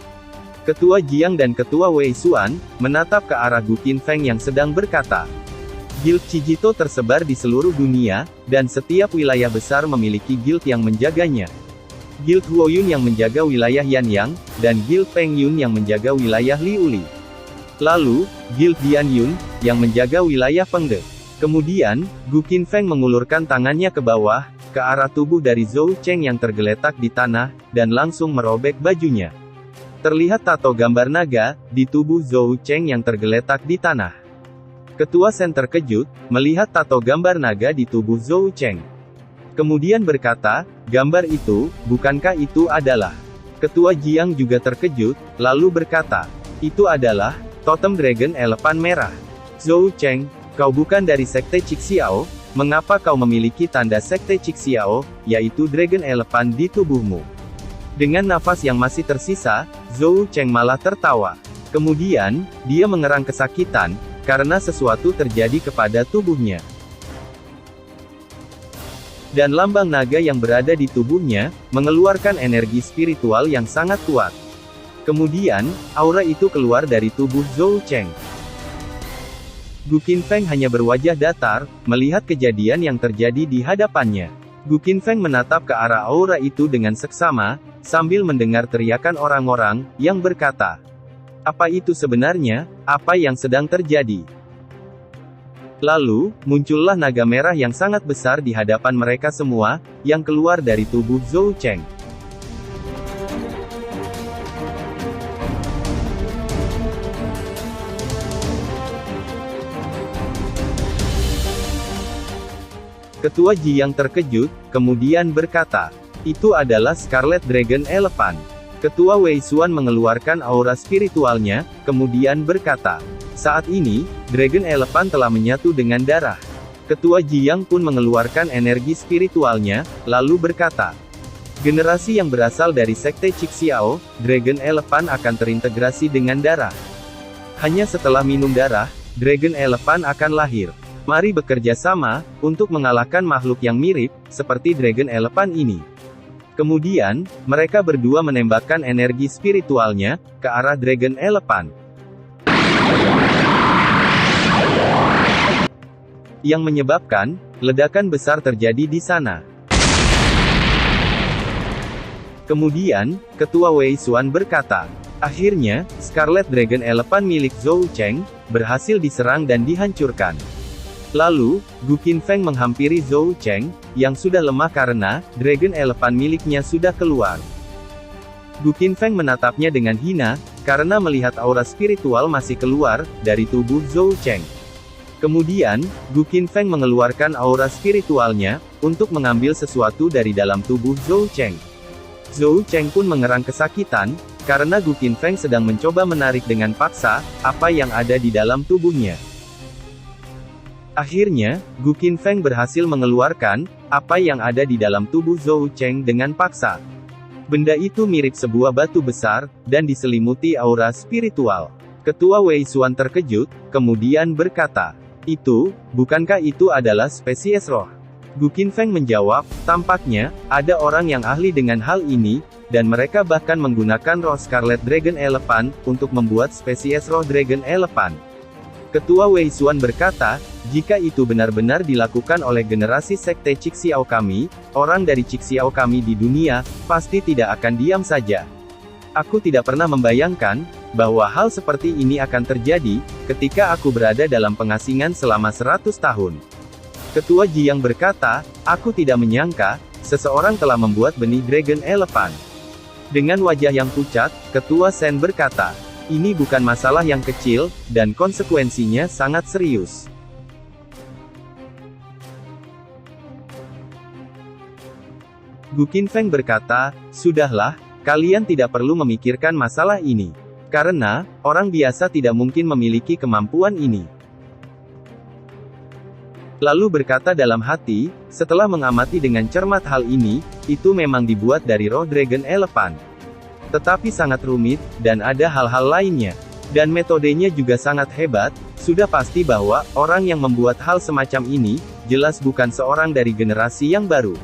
Ketua Jiang dan Ketua Wei Xuan, menatap ke arah Gu Qinfeng yang sedang berkata, Guild Chijito tersebar di seluruh dunia, dan setiap wilayah besar memiliki guild yang menjaganya. Guild Huoyun yang menjaga wilayah Yanyang, dan Guild Peng Yun yang menjaga wilayah Liuli. Lalu, Guild Dian Yun, yang menjaga wilayah Pengde. Kemudian, Gu Qinfeng mengulurkan tangannya ke bawah, ke arah tubuh dari Zhou Cheng yang tergeletak di tanah, dan langsung merobek bajunya. Terlihat tato gambar naga, di tubuh Zhou Cheng yang tergeletak di tanah. Ketua Sen terkejut, melihat tato gambar naga di tubuh Zhou Cheng. Kemudian berkata, gambar itu, bukankah itu adalah? Ketua Jiang juga terkejut, lalu berkata, itu adalah, totem Dragon Elephant merah. Zhou Cheng, kau bukan dari Sekte Cixiao, mengapa kau memiliki tanda Sekte Cixiao, yaitu Dragon Elephant di tubuhmu? Dengan nafas yang masih tersisa, Zhou Cheng malah tertawa. Kemudian, dia mengerang kesakitan, karena sesuatu terjadi kepada tubuhnya. Dan lambang naga yang berada di tubuhnya, mengeluarkan energi spiritual yang sangat kuat. Kemudian, aura itu keluar dari tubuh Zhou Cheng. Gu Qinfeng hanya berwajah datar, melihat kejadian yang terjadi di hadapannya. Gu Qinfeng menatap ke arah aura itu dengan seksama, sambil mendengar teriakan orang-orang, yang berkata, apa itu sebenarnya, apa yang sedang terjadi? Lalu, muncullah naga merah yang sangat besar di hadapan mereka semua, yang keluar dari tubuh Zhou Cheng. Ketua Jiang terkejut, kemudian berkata, itu adalah Scarlet Dragon Elephant. Ketua Wei Xuan mengeluarkan aura spiritualnya, kemudian berkata, saat ini, Dragon Elephant telah menyatu dengan darah. Ketua Jiang pun mengeluarkan energi spiritualnya, lalu berkata, generasi yang berasal dari Sekte Cixiao, Dragon Elephant akan terintegrasi dengan darah. Hanya setelah minum darah, Dragon Elephant akan lahir. Mari bekerja sama, untuk mengalahkan makhluk yang mirip, seperti Dragon Elephant ini. Kemudian, mereka berdua menembakkan energi spiritualnya, ke arah Dragon Elephant. Yang menyebabkan, ledakan besar terjadi di sana. Kemudian, Ketua Wei Xuan berkata, akhirnya, Scarlet Dragon Elephant milik Zhou Cheng, berhasil diserang dan dihancurkan. Lalu, Gu Qinfeng menghampiri Zhou Cheng, yang sudah lemah karena, Dragon Elephant miliknya sudah keluar. Gu Qinfeng menatapnya dengan hina, karena melihat aura spiritual masih keluar, dari tubuh Zhou Cheng. Kemudian, Gu Qinfeng mengeluarkan aura spiritualnya, untuk mengambil sesuatu dari dalam tubuh Zhou Cheng. Zhou Cheng pun mengerang kesakitan, karena Gu Qinfeng sedang mencoba menarik dengan paksa, apa yang ada di dalam tubuhnya. Akhirnya, Gu Qinfeng berhasil mengeluarkan, apa yang ada di dalam tubuh Zhou Cheng dengan paksa. Benda itu mirip sebuah batu besar, dan diselimuti aura spiritual. Ketua Wei Xuan terkejut, kemudian berkata, bukankah itu adalah spesies roh? Gu Qinfeng menjawab, tampaknya, ada orang yang ahli dengan hal ini, dan mereka bahkan menggunakan roh Scarlet Dragon Elephant, untuk membuat spesies roh Dragon Elephant. Ketua Wei Xuan berkata, jika itu benar-benar dilakukan oleh generasi Sekte Cixiao kami, orang dari Cixiao kami di dunia, pasti tidak akan diam saja. Aku tidak pernah membayangkan, bahwa hal seperti ini akan terjadi, ketika aku berada dalam pengasingan selama 100 tahun. Ketua Jiang berkata, aku tidak menyangka, seseorang telah membuat benih Dragon Elephant. Dengan wajah yang pucat, Ketua Sen berkata, ini bukan masalah yang kecil, dan konsekuensinya sangat serius. Gu Qinfeng berkata, sudahlah, kalian tidak perlu memikirkan masalah ini. Karena, orang biasa tidak mungkin memiliki kemampuan ini. Lalu berkata dalam hati, setelah mengamati dengan cermat hal ini, itu memang dibuat dari roh Dragon Elephant. Tetapi sangat rumit, dan ada hal-hal lainnya. Dan metodenya juga sangat hebat, sudah pasti bahwa, orang yang membuat hal semacam ini, jelas bukan seorang dari generasi yang baru.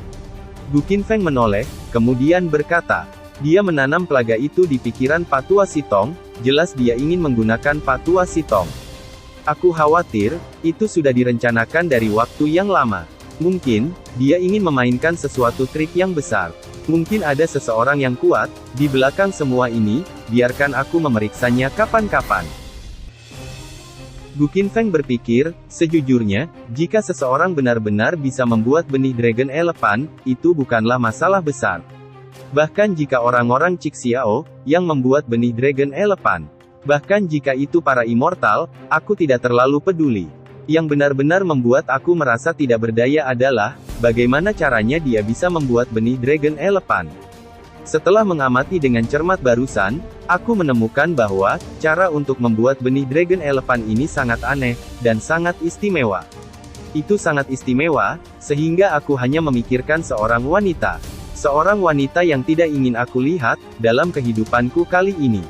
Gu Qinfeng menoleh, kemudian berkata, dia menanam pelaga itu di pikiran Patua Sitong, jelas dia ingin menggunakan Patua Sitong. Aku khawatir, itu sudah direncanakan dari waktu yang lama. Mungkin, dia ingin memainkan sesuatu trik yang besar. Mungkin ada seseorang yang kuat, di belakang semua ini, biarkan aku memeriksanya kapan-kapan. Gu Qinfeng berpikir, sejujurnya, jika seseorang benar-benar bisa membuat benih Dragon Elephant, itu bukanlah masalah besar. Bahkan jika orang-orang Cixiao, yang membuat benih Dragon Elephant. Bahkan jika itu para immortal, aku tidak terlalu peduli. Yang benar-benar membuat aku merasa tidak berdaya adalah, bagaimana caranya dia bisa membuat benih Dragon Elephant. Setelah mengamati dengan cermat barusan, aku menemukan bahwa, cara untuk membuat benih Dragon Elephant ini sangat aneh, dan sangat istimewa. Itu sangat istimewa, sehingga aku hanya memikirkan seorang wanita. Seorang wanita yang tidak ingin aku lihat, dalam kehidupanku kali ini.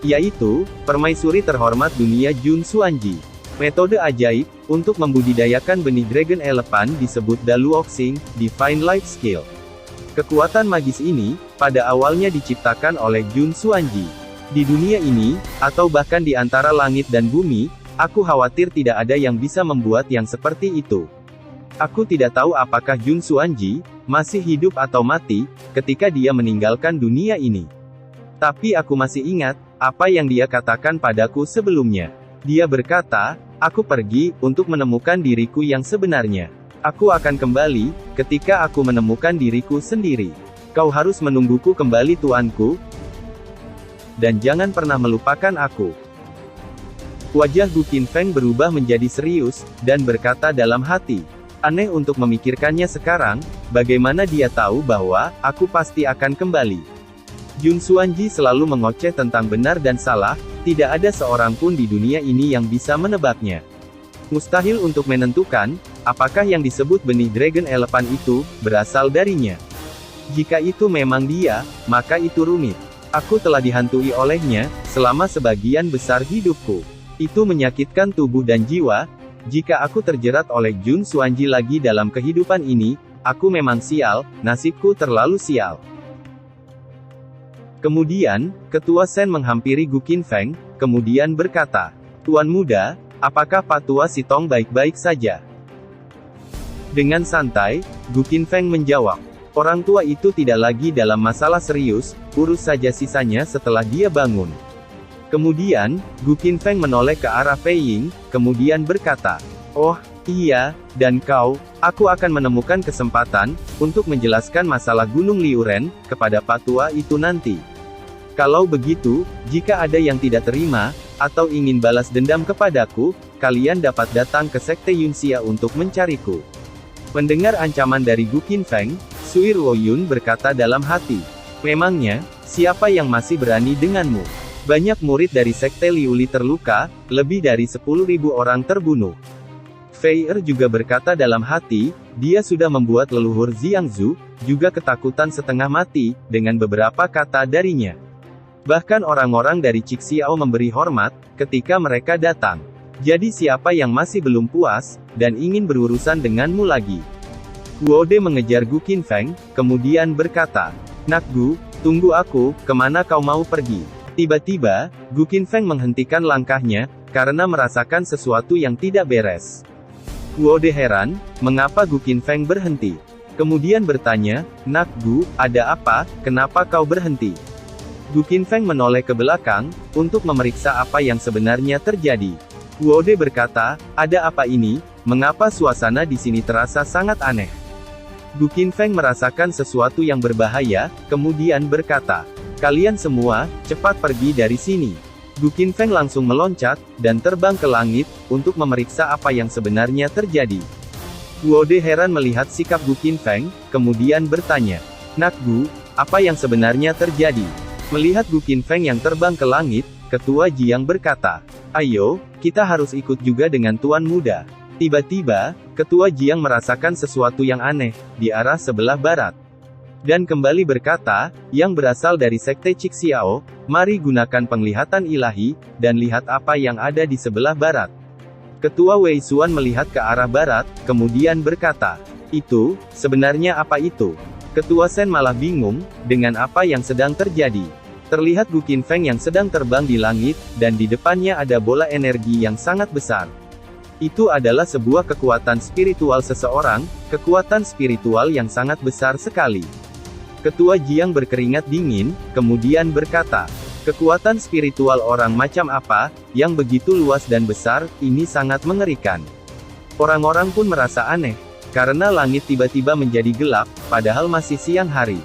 Yaitu, permaisuri terhormat dunia Jun Xuanji. Metode ajaib, untuk membudidayakan benih Dragon Elephant disebut Daluoxing, Divine Life Skill. Kekuatan magis ini, pada awalnya diciptakan oleh Jun Xuanji. Di dunia ini, atau bahkan di antara langit dan bumi, aku khawatir tidak ada yang bisa membuat yang seperti itu. Aku tidak tahu apakah Jun Xuanji, masih hidup atau mati, ketika dia meninggalkan dunia ini. Tapi aku masih ingat, apa yang dia katakan padaku sebelumnya. Dia berkata, aku pergi, untuk menemukan diriku yang sebenarnya. Aku akan kembali, ketika aku menemukan diriku sendiri. Kau harus menungguku kembali tuanku, dan jangan pernah melupakan aku. Wajah Gu Qinfeng berubah menjadi serius, dan berkata dalam hati. Aneh untuk memikirkannya sekarang, bagaimana dia tahu bahwa, aku pasti akan kembali. Jun Xuanji selalu mengoceh tentang benar dan salah, tidak ada seorang pun di dunia ini yang bisa menebaknya. Mustahil untuk menentukan, apakah yang disebut benih Dragon Elephant itu, berasal darinya. Jika itu memang dia, maka itu rumit. Aku telah dihantui olehnya, selama sebagian besar hidupku. Itu menyakitkan tubuh dan jiwa. Jika aku terjerat oleh Jun Xuanji lagi dalam kehidupan ini, aku memang sial, nasibku terlalu sial. Kemudian, Ketua Sen menghampiri Gu Qinfeng, kemudian berkata, Tuan muda, apakah Patua Sitong baik-baik saja? Dengan santai, Gu Qinfeng menjawab, orang tua itu tidak lagi dalam masalah serius, urus saja sisanya setelah dia bangun. Kemudian, Gu Qinfeng menoleh ke arah Fei Ying, kemudian berkata, oh, iya, dan kau, aku akan menemukan kesempatan, untuk menjelaskan masalah Gunung Liuren, kepada Patua itu nanti. Kalau begitu, jika ada yang tidak terima, atau ingin balas dendam kepadaku, kalian dapat datang ke Sekte Yunxia untuk mencariku. Mendengar ancaman dari Gu Qinfeng, Sui Ruoyun berkata dalam hati, memangnya, siapa yang masih berani denganmu? Banyak murid dari Sekte Liuli terluka, lebih dari 10.000 orang terbunuh. Fei Er juga berkata dalam hati, dia sudah membuat leluhur Jiangzu, juga ketakutan setengah mati, dengan beberapa kata darinya. Bahkan orang-orang dari Cixiao memberi hormat, ketika mereka datang. Jadi siapa yang masih belum puas, dan ingin berurusan denganmu lagi? Guode mengejar Gu Qinfeng, kemudian berkata, Nak Gu, tunggu aku, kemana kau mau pergi? Tiba-tiba, Gu Qinfeng menghentikan langkahnya, karena merasakan sesuatu yang tidak beres. Guode heran, mengapa Gu Qinfeng berhenti? Kemudian bertanya, Nak Gu, ada apa, kenapa kau berhenti? Gu Qinfeng menoleh ke belakang, untuk memeriksa apa yang sebenarnya terjadi. Guode berkata, ada apa ini, mengapa suasana di sini terasa sangat aneh? Gu Qinfeng merasakan sesuatu yang berbahaya, kemudian berkata, kalian semua, cepat pergi dari sini. Gu Qinfeng langsung meloncat, dan terbang ke langit, untuk memeriksa apa yang sebenarnya terjadi. Guode heran melihat sikap Gu Qinfeng, kemudian bertanya, Nak Gu, apa yang sebenarnya terjadi? Melihat Gu Qinfeng yang terbang ke langit, Ketua Jiang berkata, ayo, kita harus ikut juga dengan Tuan Muda. Tiba-tiba, Ketua Jiang merasakan sesuatu yang aneh, di arah sebelah barat. Dan kembali berkata, yang berasal dari Sekte Cixiao, mari gunakan penglihatan ilahi, dan lihat apa yang ada di sebelah barat. Ketua Wei Xuan melihat ke arah barat, kemudian berkata, itu, sebenarnya apa itu? Ketua Shen malah bingung, dengan apa yang sedang terjadi. Terlihat Gu Qinfeng yang sedang terbang di langit, dan di depannya ada bola energi yang sangat besar. Itu adalah sebuah kekuatan spiritual seseorang, kekuatan spiritual yang sangat besar sekali. Ketua Jiang berkeringat dingin, kemudian berkata, kekuatan spiritual orang macam apa, yang begitu luas dan besar, ini sangat mengerikan. Orang-orang pun merasa aneh, karena langit tiba-tiba menjadi gelap, padahal masih siang hari.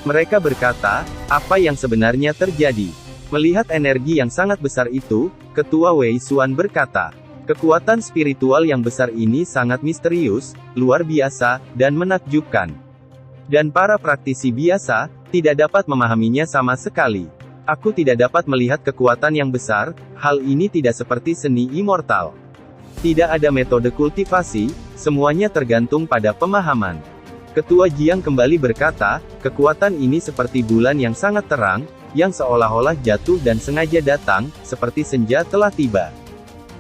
Mereka berkata, apa yang sebenarnya terjadi? Melihat energi yang sangat besar itu, Ketua Wei Xuan berkata, kekuatan spiritual yang besar ini sangat misterius, luar biasa, dan menakjubkan. Dan para praktisi biasa, tidak dapat memahaminya sama sekali. Aku tidak dapat melihat kekuatan yang besar, hal ini tidak seperti seni immortal. Tidak ada metode kultivasi, semuanya tergantung pada pemahaman. Ketua Jiang kembali berkata, kekuatan ini seperti bulan yang sangat terang, yang seolah-olah jatuh dan sengaja datang, seperti senja telah tiba.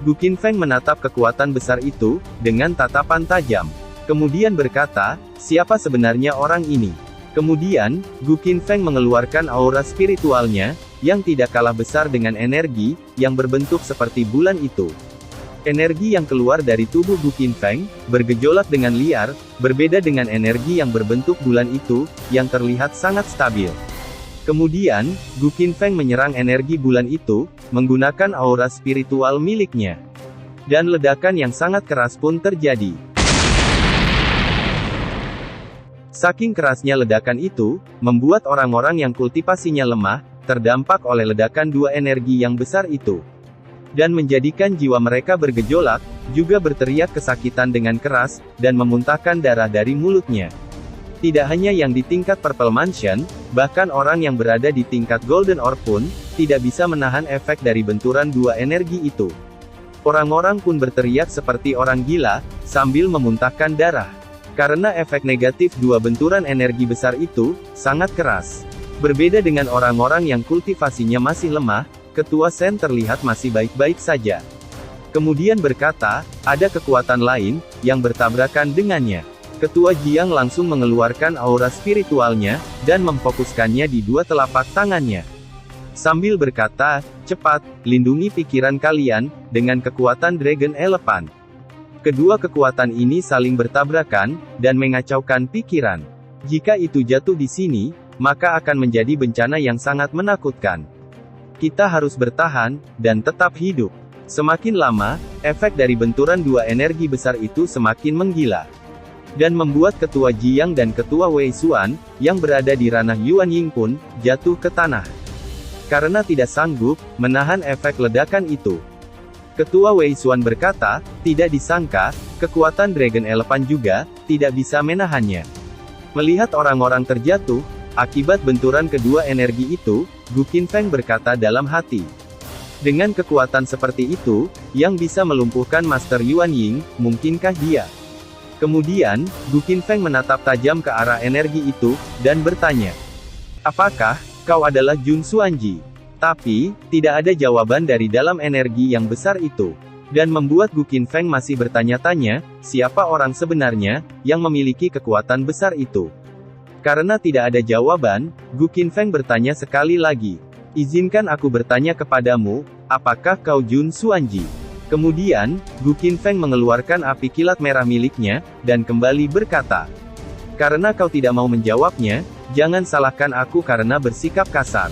Gu Qinfeng menatap kekuatan besar itu, dengan tatapan tajam. Kemudian berkata, siapa sebenarnya orang ini? Kemudian, Gu Qinfeng mengeluarkan aura spiritualnya, yang tidak kalah besar dengan energi, yang berbentuk seperti bulan itu. Energi yang keluar dari tubuh Gu Qinfeng, bergejolak dengan liar, berbeda dengan energi yang berbentuk bulan itu, yang terlihat sangat stabil. Kemudian, Gu Qinfeng menyerang energi bulan itu, menggunakan aura spiritual miliknya. Dan ledakan yang sangat keras pun terjadi. Saking kerasnya ledakan itu, membuat orang-orang yang kultivasinya lemah, terdampak oleh ledakan dua energi yang besar itu. Dan menjadikan jiwa mereka bergejolak, juga berteriak kesakitan dengan keras, dan memuntahkan darah dari mulutnya. Tidak hanya yang di tingkat Purple Mansion, bahkan orang yang berada di tingkat Golden Orb pun, tidak bisa menahan efek dari benturan dua energi itu. Orang-orang pun berteriak seperti orang gila, sambil memuntahkan darah. Karena efek negatif dua benturan energi besar itu, sangat keras. Berbeda dengan orang-orang yang kultivasinya masih lemah, Ketua Shen terlihat masih baik-baik saja. Kemudian berkata, ada kekuatan lain, yang bertabrakan dengannya. Ketua Jiang langsung mengeluarkan aura spiritualnya, dan memfokuskannya di dua telapak tangannya. Sambil berkata, cepat, lindungi pikiran kalian, dengan kekuatan Dragon Elephant. Kedua kekuatan ini saling bertabrakan, dan mengacaukan pikiran. Jika itu jatuh di sini, maka akan menjadi bencana yang sangat menakutkan. Kita harus bertahan, dan tetap hidup. Semakin lama, efek dari benturan dua energi besar itu semakin menggila. Dan membuat Ketua Jiang dan Ketua Wei Xuan, yang berada di ranah Yuan Ying pun, jatuh ke tanah. Karena tidak sanggup, menahan efek ledakan itu. Ketua Wei Xuan berkata, tidak disangka, kekuatan Dragon Elephant juga, tidak bisa menahannya. Melihat orang-orang terjatuh, akibat benturan kedua energi itu, Gu Qinfeng berkata dalam hati. Dengan kekuatan seperti itu, yang bisa melumpuhkan Master Yuan Ying, mungkinkah dia? Kemudian, Gu Qinfeng menatap tajam ke arah energi itu, dan bertanya. Apakah, kau adalah Jun Xuanji? Tapi, tidak ada jawaban dari dalam energi yang besar itu. Dan membuat Gu Qinfeng masih bertanya-tanya, siapa orang sebenarnya, yang memiliki kekuatan besar itu? Karena tidak ada jawaban, Gu Qinfeng bertanya sekali lagi. Izinkan aku bertanya kepadamu, apakah kau Jun Xuanji? Kemudian, Gu Qinfeng mengeluarkan api kilat merah miliknya, dan kembali berkata. Karena kau tidak mau menjawabnya, jangan salahkan aku karena bersikap kasar.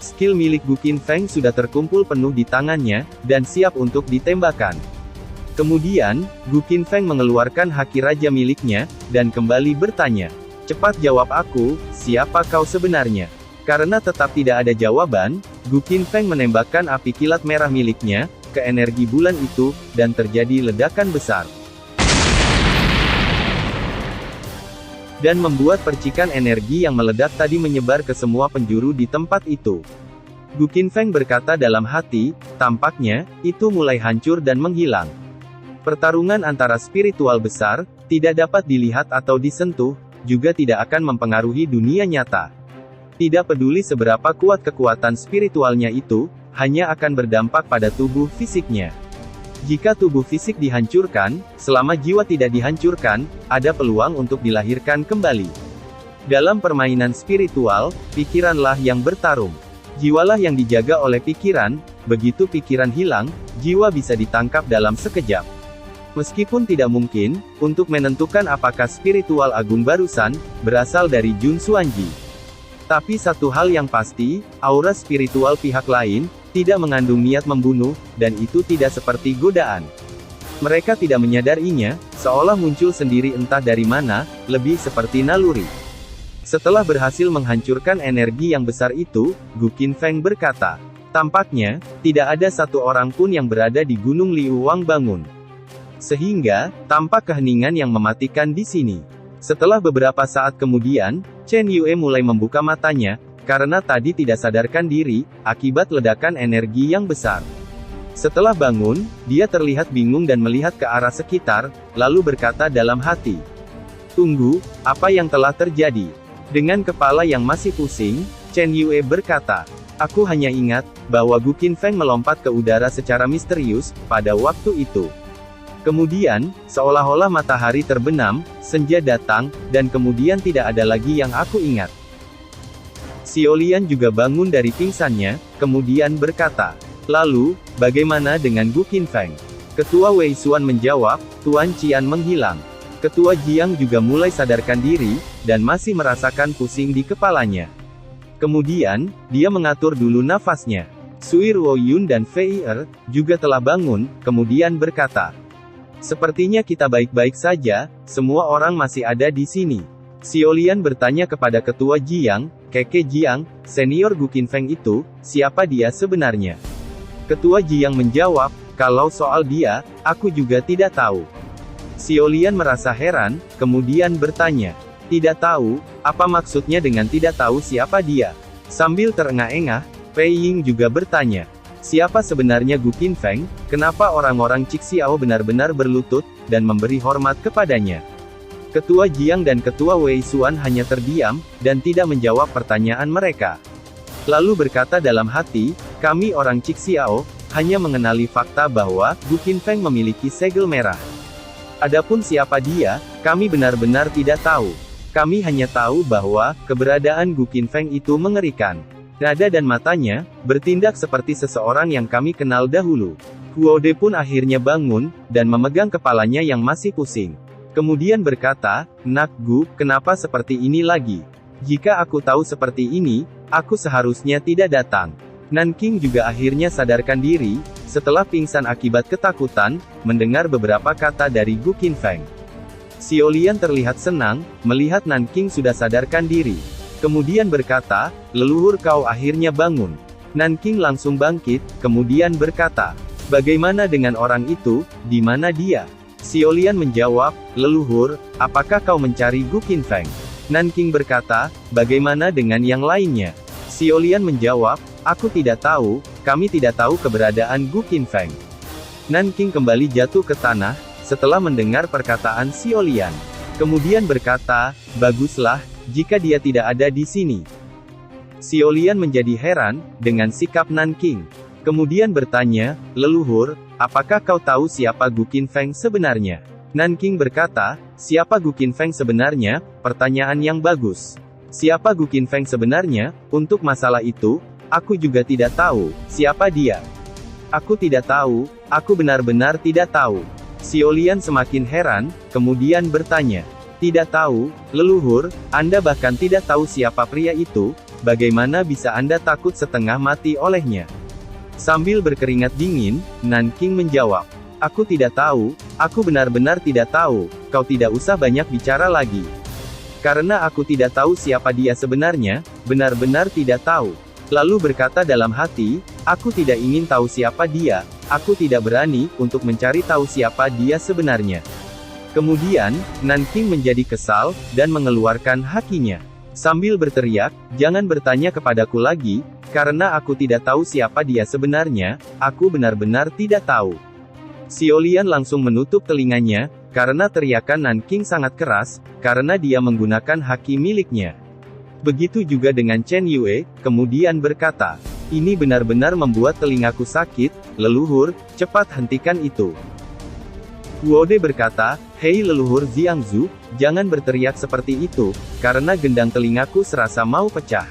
Skill milik Gu Qinfeng sudah terkumpul penuh di tangannya, dan siap untuk ditembakkan. Kemudian, Gu Qinfeng mengeluarkan haki raja miliknya, dan kembali bertanya. Cepat jawab aku, siapa kau sebenarnya? Karena tetap tidak ada jawaban, Gu Qinfeng menembakkan api kilat merah miliknya, ke energi bulan itu, dan terjadi ledakan besar. Dan membuat percikan energi yang meledak tadi menyebar ke semua penjuru di tempat itu. Gu Qinfeng berkata dalam hati, tampaknya, itu mulai hancur dan menghilang. Pertarungan antara spiritual besar, tidak dapat dilihat atau disentuh, juga tidak akan mempengaruhi dunia nyata. Tidak peduli seberapa kuat kekuatan spiritualnya itu, hanya akan berdampak pada tubuh fisiknya. Jika tubuh fisik dihancurkan, selama jiwa tidak dihancurkan, ada peluang untuk dilahirkan kembali. Dalam permainan spiritual, pikiranlah yang bertarung. Jiwalah yang dijaga oleh pikiran, begitu pikiran hilang, jiwa bisa ditangkap dalam sekejap. Meskipun tidak mungkin, untuk menentukan apakah spiritual agung barusan, berasal dari Jun Xuanji. Tapi satu hal yang pasti, aura spiritual pihak lain, tidak mengandung niat membunuh, dan itu tidak seperti godaan. Mereka tidak menyadarinya, seolah muncul sendiri entah dari mana, lebih seperti naluri. Setelah berhasil menghancurkan energi yang besar itu, Gu Qinfeng berkata, tampaknya, tidak ada satu orang pun yang berada di Gunung Liu Wang bangun. Sehingga, tampak keheningan yang mematikan di sini. Setelah beberapa saat kemudian, Chen Yue mulai membuka matanya, karena tadi tidak sadarkan diri, akibat ledakan energi yang besar. Setelah bangun, dia terlihat bingung dan melihat ke arah sekitar, lalu berkata dalam hati, "Tunggu, apa yang telah terjadi?" Dengan kepala yang masih pusing, Chen Yue berkata, "Aku hanya ingat, bahwa Gu Qinfeng melompat ke udara secara misterius, pada waktu itu. Kemudian, seolah-olah matahari terbenam, senja datang, dan kemudian tidak ada lagi yang aku ingat." Xiaolian juga bangun dari pingsannya, kemudian berkata, "Lalu, bagaimana dengan Gu Qinfeng?" Ketua Wei Xuan menjawab, "Tuan Qian menghilang." Ketua Jiang juga mulai sadarkan diri, dan masih merasakan pusing di kepalanya. Kemudian, dia mengatur dulu nafasnya. Sui Ruoyun dan Fei Er, juga telah bangun, kemudian berkata, "Sepertinya kita baik-baik saja, semua orang masih ada di sini." Xiaolian bertanya kepada Ketua Jiang, "Keke Jiang, senior Gu Qinfeng itu, siapa dia sebenarnya?" Ketua Jiang menjawab, "Kalau soal dia, aku juga tidak tahu." Xiaolian merasa heran, kemudian bertanya, "Tidak tahu, apa maksudnya dengan tidak tahu siapa dia?" Sambil terengah-engah, Pei Ying juga bertanya, "Siapa sebenarnya Gu Qinfeng? Kenapa orang-orang Cixiao benar-benar berlutut, dan memberi hormat kepadanya?" Ketua Jiang dan Ketua Wei Xuan hanya terdiam, dan tidak menjawab pertanyaan mereka. Lalu berkata dalam hati, "Kami orang Cixiao, hanya mengenali fakta bahwa Gu Qinfeng memiliki segel merah. Adapun siapa dia, kami benar-benar tidak tahu. Kami hanya tahu bahwa, keberadaan Gu Qinfeng itu mengerikan. Nada dan matanya, bertindak seperti seseorang yang kami kenal dahulu." Huode pun akhirnya bangun, dan memegang kepalanya yang masih pusing. Kemudian berkata, "Nak Gu, kenapa seperti ini lagi? Jika aku tahu seperti ini, aku seharusnya tidak datang." Nanking juga akhirnya sadarkan diri, setelah pingsan akibat ketakutan, mendengar beberapa kata dari Gu Qinfeng. Xiaolian terlihat senang, melihat Nanking sudah sadarkan diri. Kemudian berkata, "Leluhur kau akhirnya bangun." Nanking langsung bangkit, kemudian berkata, "Bagaimana dengan orang itu, di mana dia?" Xiaolian menjawab, "Leluhur, apakah kau mencari Gu Qinfeng?" Nanking berkata, "Bagaimana dengan yang lainnya?" Xiaolian menjawab, "Aku tidak tahu, kami tidak tahu keberadaan Gu Qinfeng." Nanking kembali jatuh ke tanah, setelah mendengar perkataan Xiaolian. Kemudian berkata, "Baguslah, jika dia tidak ada di sini." Xiaolian menjadi heran, dengan sikap Nanking. Kemudian bertanya, "Leluhur, apakah kau tahu siapa Gu Qinfeng sebenarnya?" Nanking berkata, "Siapa Gu Qinfeng sebenarnya? Pertanyaan yang bagus. Siapa Gu Qinfeng sebenarnya? Untuk masalah itu, aku juga tidak tahu, siapa dia. Aku tidak tahu, aku benar-benar tidak tahu." Xiaolian semakin heran, kemudian bertanya, "Tidak tahu, leluhur, Anda bahkan tidak tahu siapa pria itu, bagaimana bisa Anda takut setengah mati olehnya?" Sambil berkeringat dingin, Nanking menjawab, "Aku tidak tahu, aku benar-benar tidak tahu, kau tidak usah banyak bicara lagi. Karena aku tidak tahu siapa dia sebenarnya, benar-benar tidak tahu." Lalu berkata dalam hati, "Aku tidak ingin tahu siapa dia, aku tidak berani untuk mencari tahu siapa dia sebenarnya." Kemudian, Nanking menjadi kesal, dan mengeluarkan hakinya. Sambil berteriak, "Jangan bertanya kepadaku lagi, karena aku tidak tahu siapa dia sebenarnya, aku benar-benar tidak tahu." Xiaolian langsung menutup telinganya, karena teriakan Nanking sangat keras, karena dia menggunakan haki miliknya. Begitu juga dengan Chen Yue, kemudian berkata, "Ini benar-benar membuat telingaku sakit, leluhur, cepat hentikan itu." Wuode berkata, "Hei leluhur Xiangzu, jangan berteriak seperti itu, karena gendang telingaku serasa mau pecah."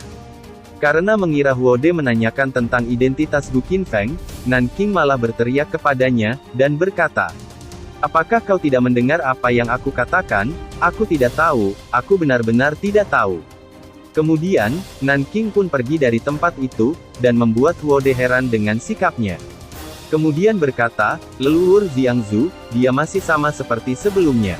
Karena mengira Wuode menanyakan tentang identitas Gu Qinfeng, Nanking malah berteriak kepadanya, dan berkata, "Apakah kau tidak mendengar apa yang aku katakan? Aku tidak tahu, aku benar-benar tidak tahu." Kemudian, Nanking pun pergi dari tempat itu, dan membuat Wuode heran dengan sikapnya. Kemudian berkata, "Leluhur Xiangzu, dia masih sama seperti sebelumnya."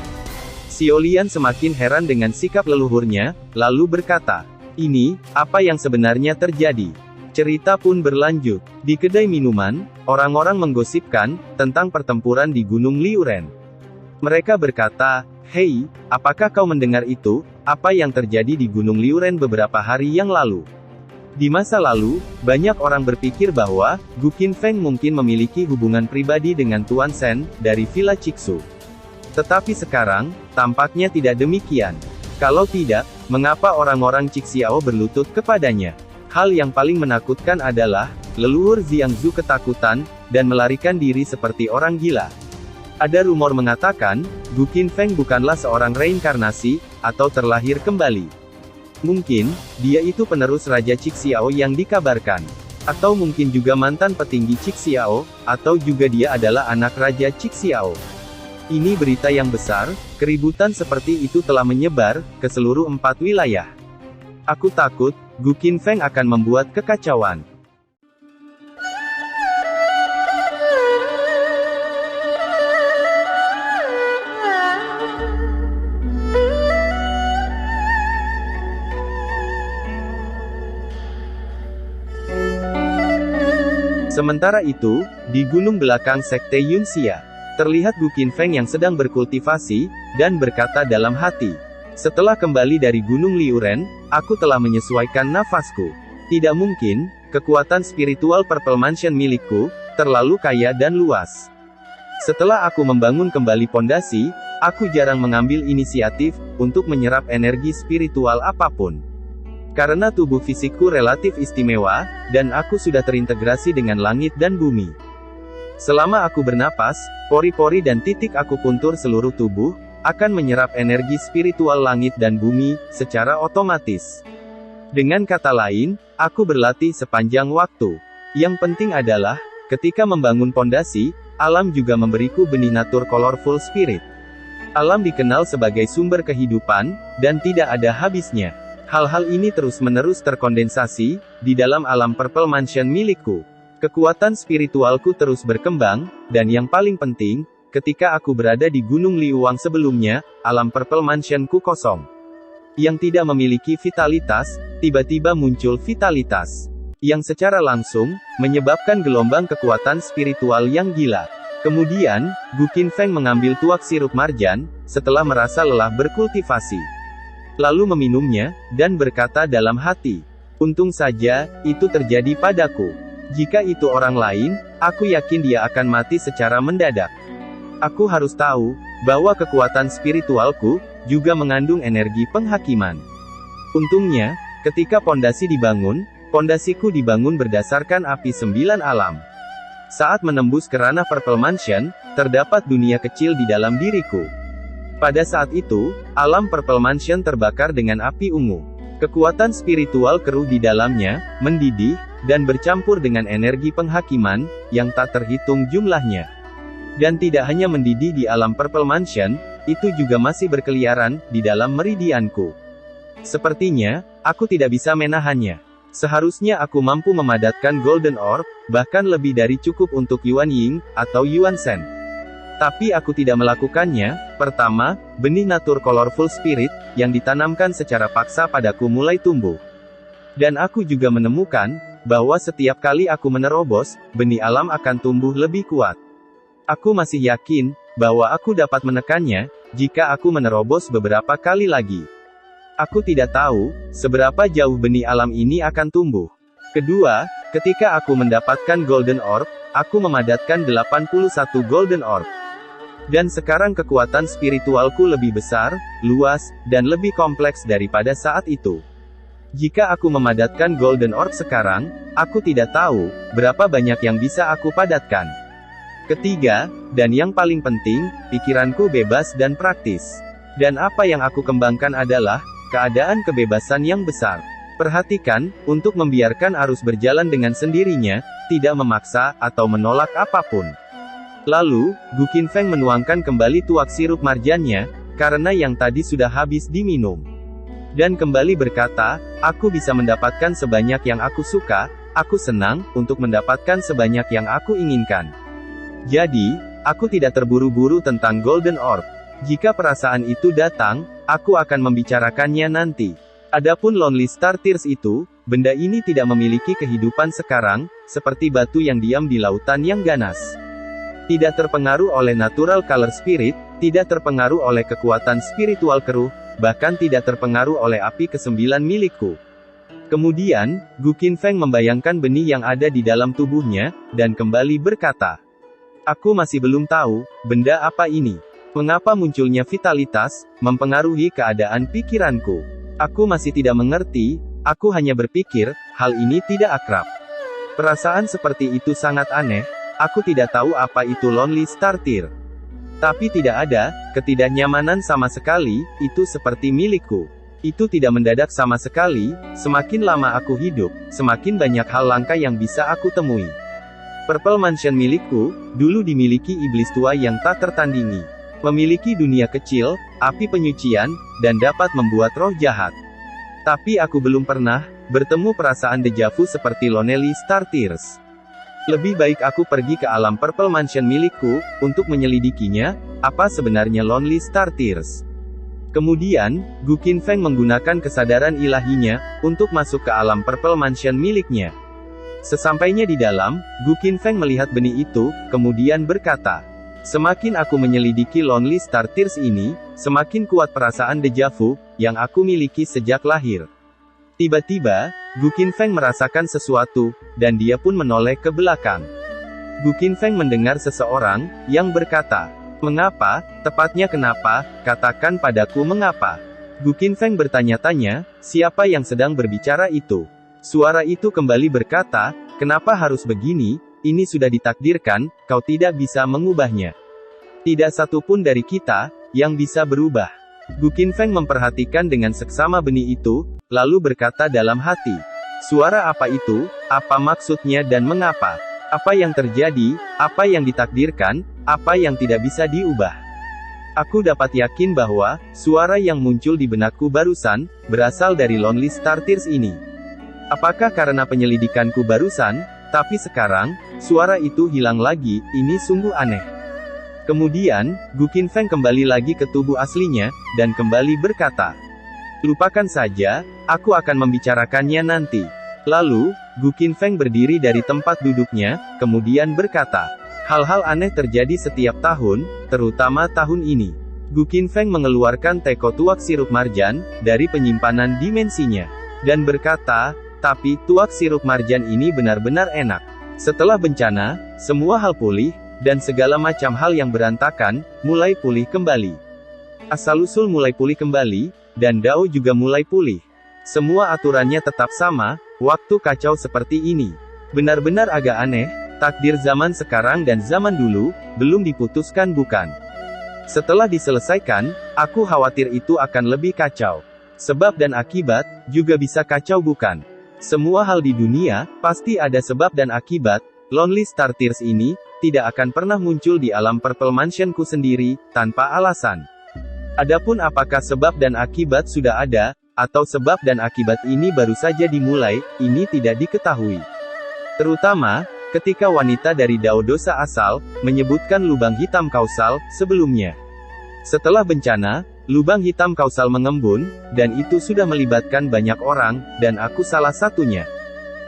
Xiaolian semakin heran dengan sikap leluhurnya, lalu berkata, "Ini, apa yang sebenarnya terjadi?" Cerita pun berlanjut. Di kedai minuman, orang-orang menggosipkan tentang pertempuran di Gunung Liuren. Mereka berkata, "Hei, apakah kau mendengar itu? Apa yang terjadi di Gunung Liuren beberapa hari yang lalu?" Di masa lalu, banyak orang berpikir bahwa Gu Qinfeng mungkin memiliki hubungan pribadi dengan Tuan Shen dari Villa Cixu. Tetapi sekarang, tampaknya tidak demikian. Kalau tidak, mengapa orang-orang Cixiao berlutut kepadanya? Hal yang paling menakutkan adalah, leluhur Xiangzu ketakutan, dan melarikan diri seperti orang gila. Ada rumor mengatakan, Gu Qinfeng bukanlah seorang reinkarnasi, atau terlahir kembali. Mungkin, dia itu penerus Raja Cixiao yang dikabarkan. Atau mungkin juga mantan petinggi Cixiao, atau juga dia adalah anak Raja Cixiao. Ini berita yang besar, keributan seperti itu telah menyebar ke seluruh 4 wilayah. Aku takut, Gu Qinfeng akan membuat kekacauan. Sementara itu, di gunung belakang Sekte Yunxia, terlihat Gu Qinfeng yang sedang berkultivasi, dan berkata dalam hati, "Setelah kembali dari Gunung Liuren, aku telah menyesuaikan nafasku. Tidak mungkin, kekuatan spiritual Purple Mansion milikku, terlalu kaya dan luas. Setelah aku membangun kembali pondasi, aku jarang mengambil inisiatif, untuk menyerap energi spiritual apapun. Karena tubuh fisikku relatif istimewa, dan aku sudah terintegrasi dengan langit dan bumi. Selama aku bernapas, pori-pori dan titik akupuntur seluruh tubuh, akan menyerap energi spiritual langit dan bumi, secara otomatis. Dengan kata lain, aku berlatih sepanjang waktu. Yang penting adalah, ketika membangun pondasi, alam juga memberiku benih natur colorful spirit. Alam dikenal sebagai sumber kehidupan, dan tidak ada habisnya. Hal-hal ini terus-menerus terkondensasi, di dalam alam Purple Mansion milikku. Kekuatan spiritualku terus berkembang, dan yang paling penting, ketika aku berada di Gunung Liuwang sebelumnya, alam Purple Mansionku kosong. Yang tidak memiliki vitalitas, tiba-tiba muncul vitalitas. Yang secara langsung, menyebabkan gelombang kekuatan spiritual yang gila. Kemudian, Gu Qinfeng mengambil tuak sirup marjan, setelah merasa lelah berkultivasi. Lalu meminumnya, dan berkata dalam hati, "Untung saja, itu terjadi padaku. Jika itu orang lain, aku yakin dia akan mati secara mendadak. Aku harus tahu, bahwa kekuatan spiritualku, juga mengandung energi penghakiman." Untungnya, ketika pondasi dibangun, pondasiku dibangun berdasarkan api 9 alam. Saat menembus ke ranah Purple Mansion, terdapat dunia kecil di dalam diriku. Pada saat itu, alam Purple Mansion terbakar dengan api ungu. Kekuatan spiritual keruh di dalamnya, mendidih, dan bercampur dengan energi penghakiman, yang tak terhitung jumlahnya. Dan tidak hanya mendidih di alam Purple Mansion, itu juga masih berkeliaran, di dalam meridianku. Sepertinya, aku tidak bisa menahannya. Seharusnya aku mampu memadatkan Golden Orb, bahkan lebih dari cukup untuk Yuan Ying, atau Yuan Shen. Tapi aku tidak melakukannya. Pertama, benih natur colorful spirit, yang ditanamkan secara paksa padaku mulai tumbuh. Dan aku juga menemukan, bahwa setiap kali aku menerobos, benih alam akan tumbuh lebih kuat. Aku masih yakin, bahwa aku dapat menekannya, jika aku menerobos beberapa kali lagi. Aku tidak tahu, seberapa jauh benih alam ini akan tumbuh. Kedua, ketika aku mendapatkan Golden Orb, aku memadatkan 81 Golden Orb. Dan sekarang kekuatan spiritualku lebih besar, luas, dan lebih kompleks daripada saat itu. Jika aku memadatkan Golden Orb sekarang, aku tidak tahu berapa banyak yang bisa aku padatkan. Ketiga, dan yang paling penting, pikiranku bebas dan praktis. Dan apa yang aku kembangkan adalah keadaan kebebasan yang besar. Perhatikan, untuk membiarkan arus berjalan dengan sendirinya, tidak memaksa atau menolak apapun. Lalu, Gu Qinfeng menuangkan kembali tuak sirup marjannya, karena yang tadi sudah habis diminum. Dan kembali berkata, aku bisa mendapatkan sebanyak yang aku suka, aku senang, untuk mendapatkan sebanyak yang aku inginkan. Jadi, aku tidak terburu-buru tentang Golden Orb. Jika perasaan itu datang, aku akan membicarakannya nanti. Adapun Lonely Star Tears itu, benda ini tidak memiliki kehidupan sekarang, seperti batu yang diam di lautan yang ganas. Tidak terpengaruh oleh natural color spirit, tidak terpengaruh oleh kekuatan spiritual keruh, bahkan tidak terpengaruh oleh api ke-9 milikku. Kemudian, Gu Qinfeng membayangkan benih yang ada di dalam tubuhnya, dan kembali berkata, aku masih belum tahu, benda apa ini. Mengapa munculnya vitalitas, mempengaruhi keadaan pikiranku. Aku masih tidak mengerti, aku hanya berpikir, hal ini tidak akrab. Perasaan seperti itu sangat aneh. Aku tidak tahu apa itu Lonely Star Tear. Tapi tidak ada ketidaknyamanan sama sekali, itu seperti milikku. Itu tidak mendadak sama sekali, semakin lama aku hidup, semakin banyak hal langka yang bisa aku temui. Purple Mansion milikku, dulu dimiliki iblis tua yang tak tertandingi. Memiliki dunia kecil, api penyucian, dan dapat membuat roh jahat. Tapi aku belum pernah bertemu perasaan deja vu seperti Lonely Star Tears. Lebih baik aku pergi ke alam Purple Mansion milikku, untuk menyelidikinya, apa sebenarnya Lonely Star Tears. Kemudian, Gu Qinfeng menggunakan kesadaran ilahinya, untuk masuk ke alam Purple Mansion miliknya. Sesampainya di dalam, Gu Qinfeng melihat benih itu, kemudian berkata, semakin aku menyelidiki Lonely Star Tears ini, semakin kuat perasaan deja vu, yang aku miliki sejak lahir. Tiba-tiba, Gu Qinfeng merasakan sesuatu, dan dia pun menoleh ke belakang. Gu Qinfeng mendengar seseorang, yang berkata, mengapa, tepatnya kenapa, katakan padaku mengapa. Gu Qinfeng bertanya-tanya, siapa yang sedang berbicara itu? Suara itu kembali berkata, kenapa harus begini, ini sudah ditakdirkan, kau tidak bisa mengubahnya. Tidak satu pun dari kita, yang bisa berubah. Gu Qinfeng memperhatikan dengan seksama benih itu, lalu berkata dalam hati, suara apa itu, apa maksudnya dan mengapa? Apa yang terjadi, apa yang ditakdirkan, apa yang tidak bisa diubah? Aku dapat yakin bahwa, suara yang muncul di benakku barusan, berasal dari Lonely Star Tears ini. Apakah karena penyelidikanku barusan, tapi sekarang, suara itu hilang lagi, ini sungguh aneh. Kemudian, Gu Qinfeng kembali lagi ke tubuh aslinya, dan kembali berkata, lupakan saja, aku akan membicarakannya nanti. Lalu, Gu Qinfeng berdiri dari tempat duduknya, kemudian berkata, hal-hal aneh terjadi setiap tahun, terutama tahun ini. Gu Qinfeng mengeluarkan teko tuak sirup marjan, dari penyimpanan dimensinya. Dan berkata, tapi, tuak sirup marjan ini benar-benar enak. Setelah bencana, semua hal pulih, dan segala macam hal yang berantakan, mulai pulih kembali. Asal-usul mulai pulih kembali, dan Dao juga mulai pulih. Semua aturannya tetap sama, waktu kacau seperti ini. Benar-benar agak aneh, takdir zaman sekarang dan zaman dulu, belum diputuskan bukan? Setelah diselesaikan, aku khawatir itu akan lebih kacau. Sebab dan akibat, juga bisa kacau bukan? Semua hal di dunia, pasti ada sebab dan akibat. Lonely Star Tears ini, tidak akan pernah muncul di alam Purple Mansion-ku sendiri, tanpa alasan. Adapun apakah sebab dan akibat sudah ada, atau sebab dan akibat ini baru saja dimulai, ini tidak diketahui. Terutama, ketika wanita dari Dao dosa asal, menyebutkan lubang hitam kausal, sebelumnya. Setelah bencana, lubang hitam kausal mengembun, dan itu sudah melibatkan banyak orang, dan aku salah satunya.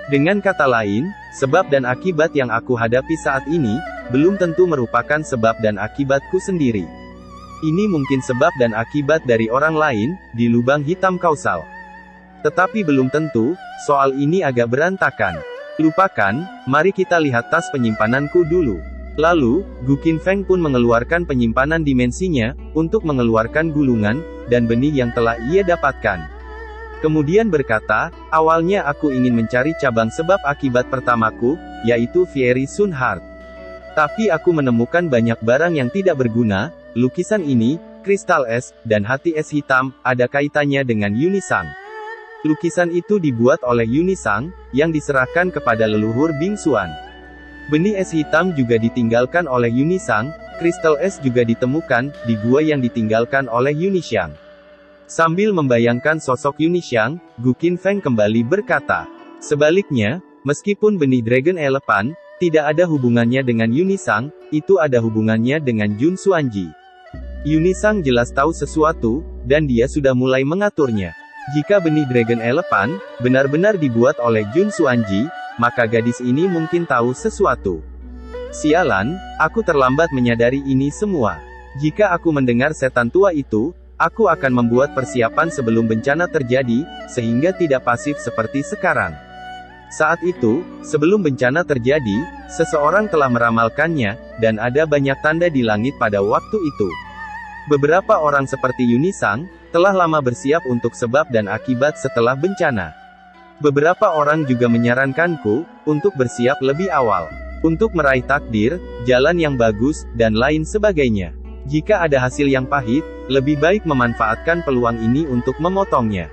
Dengan kata lain, sebab dan akibat yang aku hadapi saat ini, belum tentu merupakan sebab dan akibatku sendiri. Ini mungkin sebab dan akibat dari orang lain, di lubang hitam kausal. Tetapi belum tentu, soal ini agak berantakan. Lupakan, mari kita lihat tas penyimpananku dulu. Lalu, Gu Qinfeng pun mengeluarkan penyimpanan dimensinya, untuk mengeluarkan gulungan, dan benih yang telah ia dapatkan. Kemudian berkata, awalnya aku ingin mencari cabang sebab akibat pertamaku, yaitu Fiery Sun Heart. Tapi aku menemukan banyak barang yang tidak berguna, lukisan ini, kristal es, dan hati es hitam, ada kaitannya dengan Yunisang. Lukisan itu dibuat oleh Yunisang, yang diserahkan kepada leluhur Bingsuan. Benih es hitam juga ditinggalkan oleh Yunisang, kristal es juga ditemukan, di gua yang ditinggalkan oleh Yunishang. Sambil membayangkan sosok Yunishang, Gu Qinfeng kembali berkata, sebaliknya, meskipun benih Dragon Elephant, tidak ada hubungannya dengan Yunisang, itu ada hubungannya dengan Jun Xuanji. Yunisang jelas tahu sesuatu, dan dia sudah mulai mengaturnya. Jika benih Dragon Elephant, benar-benar dibuat oleh Jun Xuanji, maka gadis ini mungkin tahu sesuatu. Sialan, aku terlambat menyadari ini semua. Jika aku mendengar setan tua itu, aku akan membuat persiapan sebelum bencana terjadi, sehingga tidak pasif seperti sekarang. Saat itu, sebelum bencana terjadi, seseorang telah meramalkannya, dan ada banyak tanda di langit pada waktu itu. Beberapa orang seperti Yunisang, telah lama bersiap untuk sebab dan akibat setelah bencana. Beberapa orang juga menyarankanku, untuk bersiap lebih awal. Untuk meraih takdir, jalan yang bagus, dan lain sebagainya. Jika ada hasil yang pahit, lebih baik memanfaatkan peluang ini untuk memotongnya.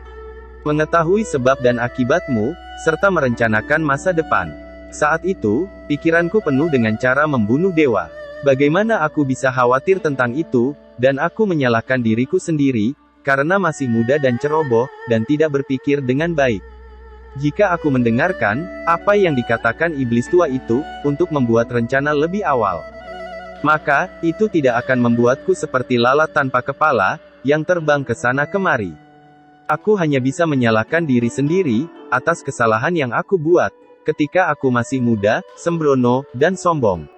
Mengetahui sebab dan akibatmu, serta merencanakan masa depan. Saat itu, pikiranku penuh dengan cara membunuh dewa. Bagaimana aku bisa khawatir tentang itu, dan aku menyalahkan diriku sendiri, karena masih muda dan ceroboh, dan tidak berpikir dengan baik. Jika aku mendengarkan apa yang dikatakan iblis tua itu, untuk membuat rencana lebih awal, maka itu tidak akan membuatku seperti lalat tanpa kepala, yang terbang ke sana kemari. Aku hanya bisa menyalahkan diri sendiri, atas kesalahan yang aku buat, ketika aku masih muda, sembrono, dan sombong.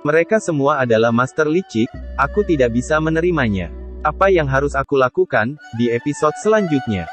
Mereka semua adalah master licik, aku tidak bisa menerimanya. Apa yang harus aku lakukan, di episode selanjutnya.